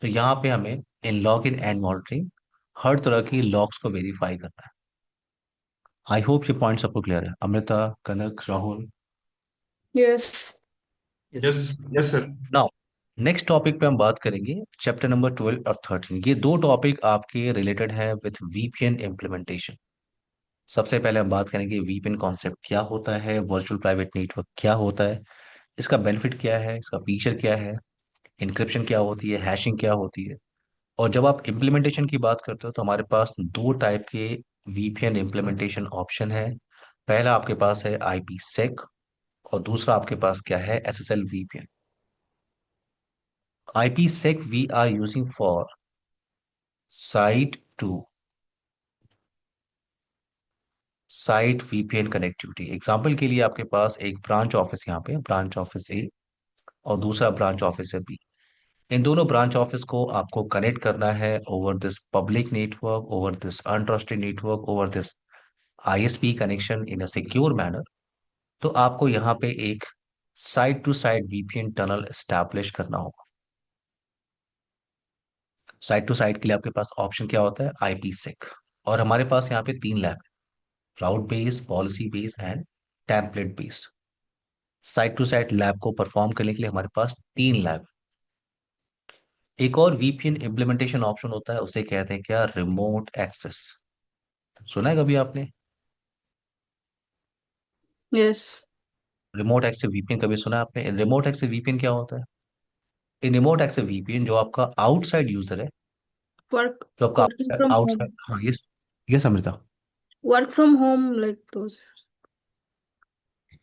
तो यहाँ पे हमें in log in and monitoring हर तरह की लॉग्स को वेरीफाई करना है। आई होप ये पॉइंट सबको क्लियर है। Amrita, Kanak, Rahul. Yes. Yes, Yes. yes, sir. Now next topic पे हम बात करेंगे चैप्टर नंबर 12 और 13। ये दो टॉपिक आपके रिलेटेड है विथ वीपीएन इम्प्लीमेंटेशन। सबसे पहले हम बात करेंगे वीपीएन कॉन्सेप्ट क्या होता है, वर्चुअल प्राइवेट नेटवर्क क्या होता है, इसका बेनिफिट क्या है, इसका फीचर क्या है, इंक्रिप्शन क्या होती है, हैशिंग क्या होती है। और जब आप इम्प्लीमेंटेशन की बात करते हो तो हमारे पास दो टाइप के वीपीएन इम्प्लीमेंटेशन ऑप्शन है। पहला आपके पास है आईपी सेक और दूसरा आपके पास क्या है, SSL VPN. IPsec we are using for site to site VPN connectivity. Example के लिए आपके पास एक ब्रांच ऑफिस, यहाँ पे ब्रांच ऑफिस ए और दूसरा ब्रांच ऑफिस है बी। इन दोनों ब्रांच ऑफिस को आपको कनेक्ट करना है over this public network, over this untrusted network, over this ISP connection in a secure manner. तो आपको यहाँ पे एक side to side VPN tunnel establish करना होगा। साइड टू साइड के लिए आपके पास ऑप्शन क्या होता है, आईपी सिक। और हमारे पास यहाँ पे तीन लैब है, route base, policy base and template base. Site to site lab को परफॉर्म करने के लिए हमारे पास तीन लैब। एक और वीपीएन इम्प्लीमेंटेशन ऑप्शन होता है, उसे कहते हैं क्या, रिमोट एक्सेस। सुना है कभी आपने Yes. रिमोट एक्सेस वीपीएन, कभी सुना है आपने? रिमोट एक्सेस वीपीएन क्या होता है? इन रिमोट एक्सेस वीपीएन जो आपका आउटसाइड यूजर है, जो आपका Working outside from outside home. हाँ ये समझता। Work from home, like those.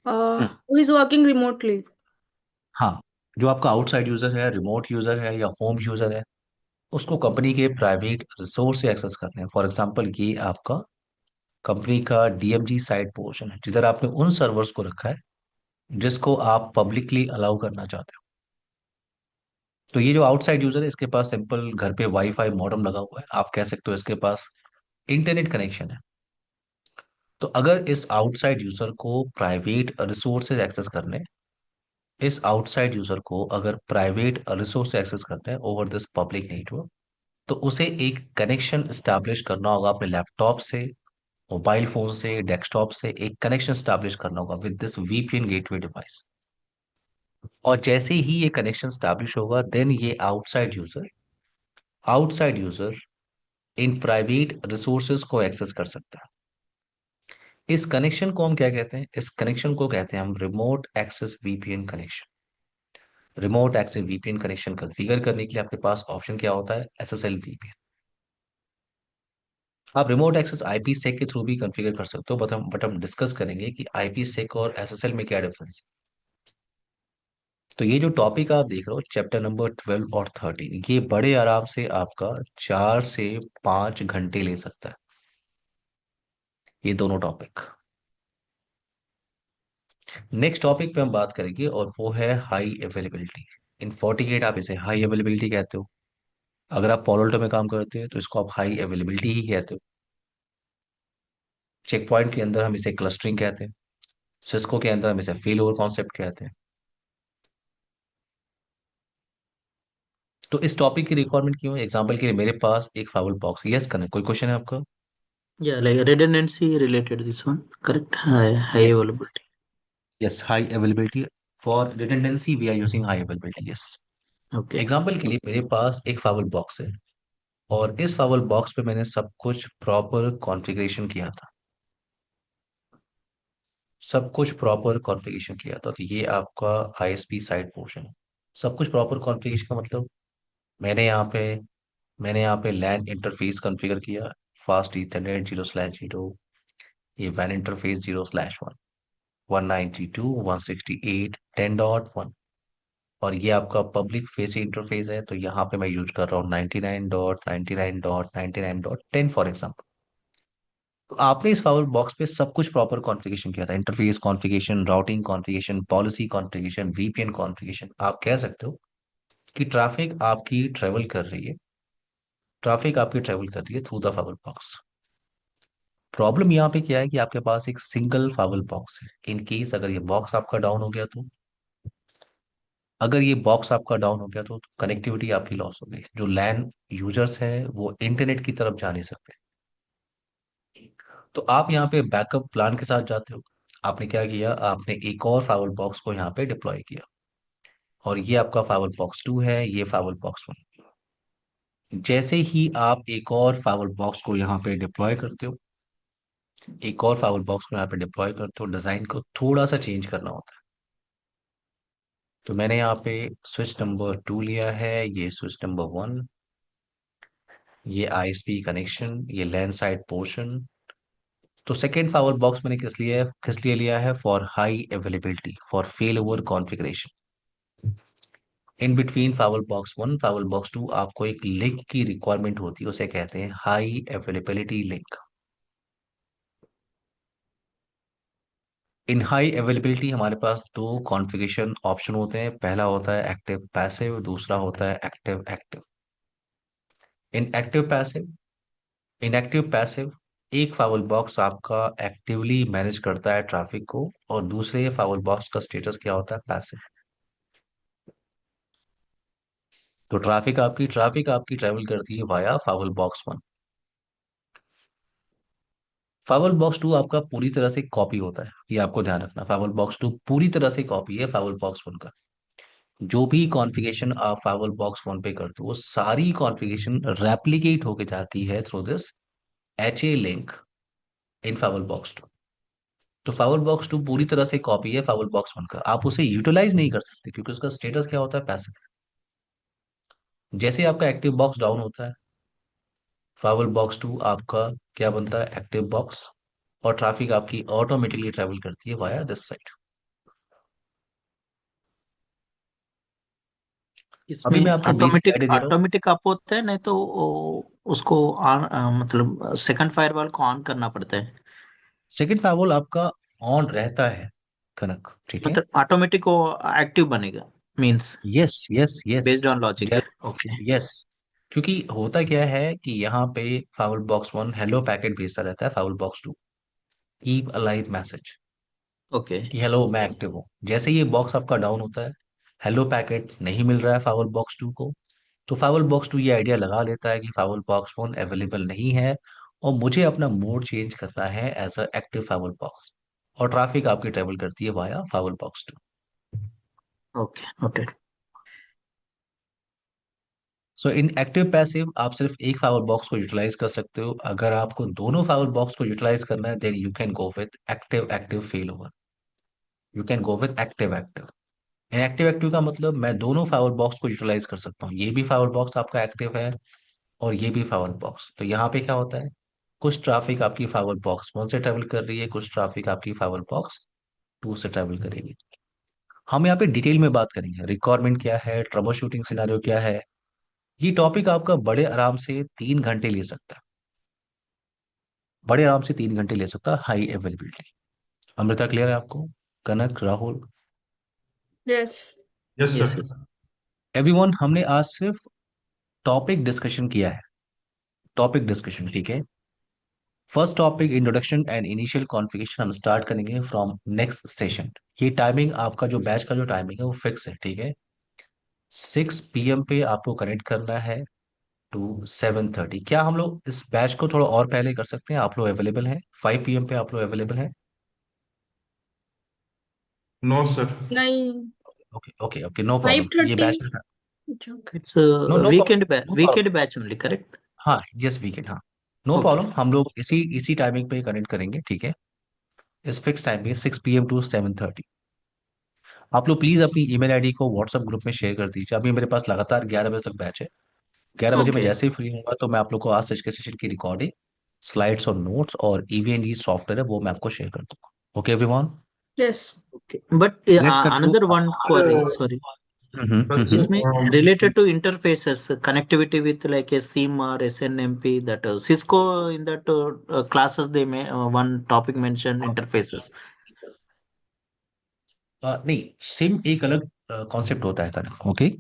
Who is working remotely? हाँ, जो आपका आउटसाइड यूजर है, रिमोट यूजर है या होम यूजर है, उसको कंपनी के प्राइवेट रिसोर्स से एक्सेस करने हैं। फॉर एग्जांपल ये आपका कंपनी का डीएमजी साइट पोर्शन है जिधर आपने उन सर्वर्स को रखा है जिसको आप पब्लिकली अलाउ करना चाहते हो। तो ये जो आउटसाइड यूजर है इसके पास सिंपल घर पे वाईफाई मॉडेम लगा हुआ है, आप कह सकते हो इसके पास इंटरनेट कनेक्शन है। तो अगर इस आउटसाइड यूजर को प्राइवेट रिसोर्सेज एक्सेस करने इस आउटसाइड यूजर को अगर प्राइवेट रिसोर्स एक्सेस करने हैं ओवर दिस पब्लिक नेटवर्क, तो उसे एक कनेक्शन स्टैब्लिश करना होगा अपने लैपटॉप से, मोबाइल फोन से, डेस्कटॉप से एक कनेक्शन स्टैब्लिश करना होगा with this VPN gateway device. और जैसे ही ये कनेक्शन स्टैब्लिश होगा, देन ये outside user in private resources को एक्सेस कर सकता है। इस कनेक्शन को हम क्या कहते हैं? इस कनेक्शन को कहते हैं हम remote access VPN connection. Remote access VPN connection configure करने के लिए आपके पास ऑप्शन क्या होता है? SSL VPN. आप रिमोट एक्सेस आईपी सेक के थ्रू भी कॉन्फ़िगर कर सकते हो, बट हम डिस्कस करेंगे कि आईपी सेक और एसएसएल में क्या डिफरेंस है। तो ये जो टॉपिक आप देख रहे हो, चैप्टर नंबर 12 और 13, ये बड़े आराम से आपका 4 से 5 घंटे ले सकता है, ये दोनों टॉपिक। नेक्स्ट टॉपिक पे हम बात करेंगे और वो है हाई अवेलेबिलिटी। इन 48 आप इसे हाई अवेलेबिलिटी कहते हो। अगर आप पॉलोल्टो में काम करते हो तो इसको आप हाई अवेलेबिलिटी ही कहते हो। चेक पॉइंट के अंदर हम इसे क्लस्टरिंग कहते हैं। सिस्को के अंदर हम इसे फेल ओवर कॉन्सेप्ट कहते हैं। तो इस टॉपिक की रिक्वायरमेंट क्यों है? एग्जाम्पल के लिए मेरे पास एक फाइल बॉक्स, यस करना, कोई क्वेश्चन है आपका? Yeah, like redundancy related this one, correct? High yes, availability. Yes, high availability. For redundancy we are using high availability, yes. Okay. Example के लिए मेरे पास एक फाइल बॉक्स है और इस फाइल बॉक्स पे मैंने सब कुछ प्रॉपर कॉन्फ़िगरेशन किया था, सब कुछ प्रॉपर कॉन्फ़िगरेशन किया था। तो ये आपका आईएसपी साइड पोर्शन है। सब कुछ प्रॉपर कॉन्फ़िगरेशन का मतलब, मैंने यहाँ पे मैंने यहाँ पे लैन इंटरफेस कॉन्फ़िगर किया, फास्ट ईथरनेट 0/0, ये वैन इंटरफेस 0/1, 192.168.10.1, और ये आपका पब्लिक फेसिंग इंटरफेस है। तो यहाँ पे मैं यूज कर रहा हूँ 99.99.99.10 फॉर एग्जाम्पल। तो आपने इस फाइल बॉक्स पे सब कुछ प्रॉपर कॉन्फ़िगरेशन किया था, interface configuration, routing configuration, policy configuration, VPN configuration. आप कह सकते हो कि ट्रैफिक आपकी ट्रेवल कर रही है through the file box. Problem यहाँ पे क्या है कि आपके पास एक सिंगल फाइल बॉक्स है। इन केस अगर ये बॉक्स आपका डाउन हो गया तो अगर ये बॉक्स आपका डाउन हो गया तो कनेक्टिविटी आपकी लॉस हो गई। जो लैन यूजर्स हैं वो इंटरनेट की तरफ जा नहीं सकते। तो आप यहाँ पे बैकअप प्लान के साथ जाते हो। आपने क्या किया? आपने एक और फाइल बॉक्स को यहाँ पे डिप्लॉय किया, और ये आपका फाइल बॉक्स 2 है, ये फाइल बॉक्स 1। जैसे ही आप एक और फाइल बॉक्स को यहाँ पे डिप्लॉय करते हो, डिजाइन को थोड़ा सा चेंज करना होता है। तो मैंने यहाँ पे स्विच नंबर 2 लिया है, ये स्विच नंबर 1, ये आईएसपी कनेक्शन, ये लैन साइड पोर्शन। तो सेकेंड फाइल बॉक्स मैंने किस लिए लिया है? For high availability, for fail over configuration. In between file box 1 file box 2 आपको एक लिंक की रिक्वायरमेंट होती है, उसे कहते हैं हाई अवेलेबिलिटी लिंक। इन हाई अवेलेबिलिटी हमारे पास दो कॉन्फ़िगरेशन ऑप्शन होते हैं। पहला होता है एक्टिव पैसिव, दूसरा होता है एक्टिव एक्टिव। इन एक्टिव पैसिव इनएक्टिव पैसिव एक फाइल बॉक्स आपका एक्टिवली मैनेज करता है ट्रैफिक को, और दूसरे फाइल बॉक्स का स्टेटस क्या होता है? पैसिव। तो ट्रैफिक आपकी ट्रेवल करती है via file box 1। File box 2 आपका पूरी तरह से कॉपी होता है, ये आपको ध्यान रखना। फाइल बॉक्स 2 पूरी तरह से कॉपी है फाइल बॉक्स 1 का। जो भी कॉन्फ़िगरेशन आप फाइल बॉक्स 1 पे करते हो वो सारी कॉन्फ़िगरेशन रेप्लिकेट होके जाती है through this H A link in file box 2। तो फाइल बॉक्स 2 पूरी तरह से कॉपी है फाइल बॉक्स 1 का। आप उसे यूटिलाइज नहीं कर सकते क्योंकि उसका स्टेटस क्या होता है? पैसिव। जैसे आपका एक्टिव बॉक्स डाउन होता है, फाइल बॉक्स 2 आपका क्या बनता है? एक्टिव बॉक्स, और ट्रैफिक आपकी ऑटोमेटिकली ट्रेवल करती है वाया दिस साइड। अभी मैं इसमें आपको बेसिक ऑटोमेटिक आइडिया दे रहा हूँ। ऑटोमेटिक अप होता है, नहीं तो उसको ऑन, मतलब सेकंड फायरवॉल को ऑन करना पड़ता है। सेकंड फाइल आपका ऑन रहता है, कनक, ठीक है। मतलब ऑटोमेटिक वो एक्टिव बनेगा, means yes, yes, yes, based on logic. Okay. Yes. क्योंकि होता क्या है कि यहाँ पे फाइल बॉक्स 1 हेलो पैकेट भेजता रहता है file box 2। Keep alive message okay कि हेलो मैं एक्टिव हूँ। जैसे ही ये बॉक्स आपका डाउन होता है, हेलो पैकेट नहीं मिल रहा है फाइवर बॉक्स 2 को, तो फाइवर बॉक्स 2 ये आइडिया लगा लेता है कि फाइवर बॉक्स 1 अवेलेबल नहीं है और मुझे अपना मोड चेंज करना है as a active fibre box, और ट्रैफिक आपकी ट्रेवल करती है via fibre box 2। Okay noted. So in active passive आप सिर्फ एक फाइवर बॉक्स को यूटिलाइज कर सकते हो। अगर आपको दोनों फाइवर बॉक्स को यूटिलाइज करना है, then you can go with active active failover, you can go with active active. Active active का मतलब मैं दोनों फाइवर बॉक्स को यूटिलाइज कर सकता हूँ, ये भी फाइवर बॉक्स आपका एक्टिव है और ये भी फाइवर बॉक्स। तो यहाँ पे क्या होता है, कुछ ट्रैफिक आपकी फाइवर बॉक्स 1 से ट्रेवल कर रही है, कुछ ट्रैफिक आपकी फाइवर बॉक्स 2 से ट्रेवल करेगी। हम यहाँ पे डिटेल में बात करेंगे रिक्वायरमेंट क्या है, ट्रबल शूटिंग सिनेरियो क्या है। ये टॉपिक आपका बड़े आराम से 3 घंटे ले सकता है, बड़े आराम से 3 घंटे ले सकता है, हाई अवेलेबिलिटी। अमृता क्लियर है आपको? Kanak, Rahul, Yes. Yes, sir. Yes yes. Everyone, हमने आज सिर्फ टॉपिक डिस्कशन किया है, टॉपिक डिस्कशन, ठीक है। First topic introduction and initial configuration हम स्टार्ट करेंगे फ्रॉम नेक्स्ट सेशन। ये टाइमिंग आपका जो बैच का जो टाइमिंग है वो फिक्स है, ठीक है। 6 PM पे आपको कनेक्ट करना है टू 7:30। क्या हम लोग इस बैच को थोड़ा और पहले कर सकते हैं? आप लोग अवेलेबल हैं? 5 PM पे आप लोग अवेलेबल हैं? No, sir. नहीं, okay okay okay, no problem. ये 5:30. बैच अच्छा, okay. It's no no weekend no problem. Weekend batch only, correct? हाँ, यस वीकेंड, हाँ, नो ओके प्रॉब्लम। हम लोग इसी इसी टाइमिंग पे कनेक्ट करेंगे, ठीक है। इस फिक्स टाइम पे 6 PM टू 7:30। आप लोग प्लीज अपनी ईमेल आईडी को व्हाट्सएप ग्रुप में शेयर कर दीजिए। अभी मेरे पास लगातार 11 बजे तक बैच है। 11 बजे मैं Okay. जैसे ही फ्री होऊंगा तो मैं आप लोग को आज के सेशन की रिकॉर्डिंग, स्लाइड्स और नोट्स और ईवीएनजी सॉफ्टवेयर है वो मैं आपको शेयर कर दूंगा। Okay everyone, Yes. Okay. But let's another conclude. One query, sorry, But, इसमें related to interfaces, connectivity with like a SIM or SNMP, that Cisco in that classes they may one topic mentioned interfaces. नहीं, सिम एक अलग कॉन्सेप्ट होता है करेक्ट, ओके।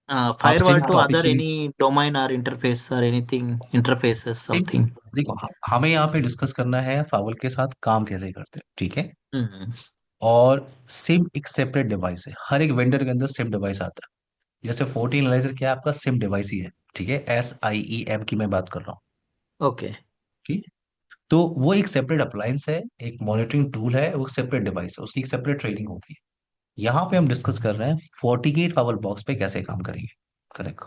आप Firewall SIM to topic other की any domain or interface or anything interfaces SIM, something. देखो हमें यहाँ पे डिस्कस करना है फावल के साथ काम कैसे करते हैं, ठीक है। Hmm. और सिम एक सेपरेट डिवाइस है, हर एक वेंडर के अंदर सिम डिवाइस आता है। जैसे 14 एनालाइजर क्या है, आपका सिम डिवाइस ही है, ठीक है। SIEM की मैं बात कर रहा हूँ, Okay. ठीक। तो वो एक सेपरेट अप्लायंस है, एक मॉनिटरिंग टूल है, वो सेपरेट डिवाइस है, उसकी एक सेपरेट ट्रेनिंग होगी। यहाँ पे हम डिस्कस कर रहे हैं FortiGate फाइबर बॉक्स पे कैसे काम करेंगे, करेक्ट।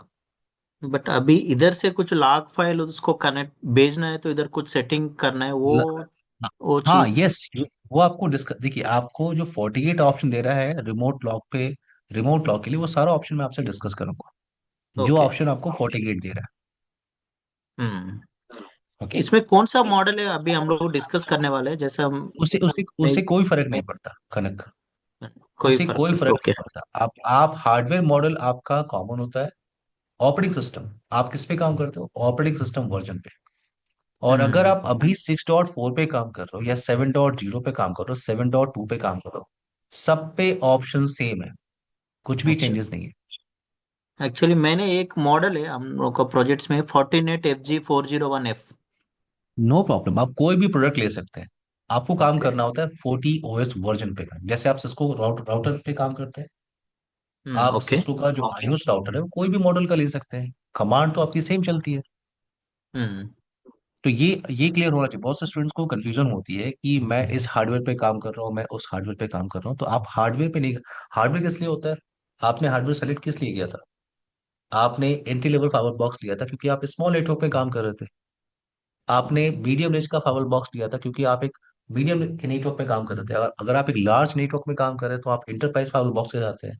बट अभी इधर से कुछ लॉग फाइल उसको कनेक्ट भेजना है तो इधर कुछ सेटिंग करना है, वो हाँ चीज। यस, वो आपको डिस्कस, देखिए आपको जो FortiGate ऑप्शन दे रहा है रिमोट लॉक पे, रिमोट लॉक के लिए वो सारा ऑप्शन मैं आपसे डिस्कस करूंगा, जो ओके। ऑप्शन आपको FortiGate दे रहा हम्म। है, ओके। इसमें कौन सा मॉडल है अभी हम लोग डिस्कस करने वाले हैं, जैसे हम उससे उससे मैं उससे कोई फर्क नहीं पड़ता कनक, कोई उससे फर्क कोई नहीं, फर्क ओके। नहीं पड़ता। आप हार्डवेयर मॉडल आपका कॉमन होता है। ऑपरेटिंग सिस्टम आप किस पे काम करते हो? ऑपरेटिंग सिस्टम वर्जन पे। और अगर हम्म। आप अभी 6.4 पे काम कर रहे हो या 7.0 पे काम कर रहे हो, 7.2 पे काम कर रहे हो, सब पे ऑप्शन सेम है, कुछ भी अच्छा, चेंजेस नहीं है। एक्चुअली मैंने एक मॉडल है हम लोग का प्रोजेक्ट्स में, Fortinet FG401F। नो प्रॉब्लम, आप कोई भी प्रोडक्ट ले सकते हैं। आपको काम ओके। करना होता है 40 OS वर्जन पे का। जैसे आप सिस्को राउटर पे काम करते हैं, आप ओके। सिस्को का जो आईओएस राउटर है वो कोई भी मॉडल का ले सकते हैं, कमांड तो आपकी सेम चलती है। हम्म। तो ये क्लियर होना चाहिए। बहुत से स्टूडेंट्स को कंफ्यूजन होती है कि मैं इस हार्डवेयर पे काम कर रहा हूँ, मैं उस हार्डवेयर पे काम कर रहा हूँ। तो आप हार्डवेयर पे नहीं, हार्डवेयर किस लिए होता है? आपने हार्डवेयर सेलेक्ट किस लिए किया था? आपने एंट्री लेवल फाइबर बॉक्स लिया था क्योंकि आप स्मॉल नेटवर्क पे काम कर रहे थे। आपने मीडियम रेंज का फाइबर बॉक्स लिया था क्योंकि आप एक मीडियम के नेटवर्क पे काम कर रहे थे। अगर अगर आप एक लार्ज नेटवर्क में काम कर रहे हैं तो आप इंटरप्राइज फाइबर बॉक्स पे जाते हैं।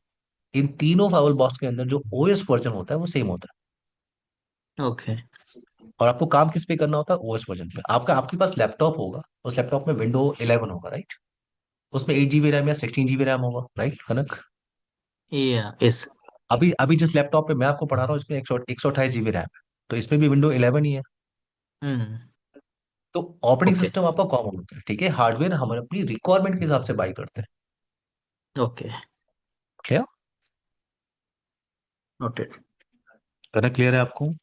इन तीनों फाइबर बॉक्स के अंदर जो ओएस वर्जन होता है वो सेम होता ओके। है। और आपको काम किस पे करना होता है? ओएस वर्जन पे। आपके पास लैपटॉप होगा, उस लैपटॉप में Windows 11 होगा, राइट। उसमें 8 GB रैम या 16 GB रैम होगा, राइट कनक। या यस। अभी अभी जिस लैपटॉप पे मैं आपको पढ़ा रहा हूँ इसमें 128 GB रैम है, तो इसमें भी Windows 11 ही है। हम्म। तो ऑपरेटिंग ओके। सिस्टम आपका कॉमन होता है, ठीक है। हार्डवेयर हम अपनी रिक्वायरमेंट के हिसाब से बाई करते हैं, ओके। क्लियर। नोटेड। कनक क्लियर है आपको?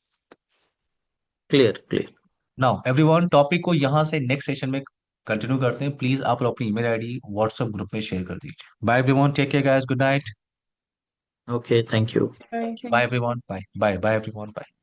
Clear clear. Now everyone, topic को यहाँ से नेक्स्ट सेशन में कंटिन्यू करते हैं। प्लीज आप लोग अपनी ईमेल आईडी व्हाट्सएप ग्रुप में शेयर कर दीजिए। Bye everyone, take care guys, good night. Okay, thank you. Bye. Bye Thank you. Everyone, bye bye bye everyone, bye.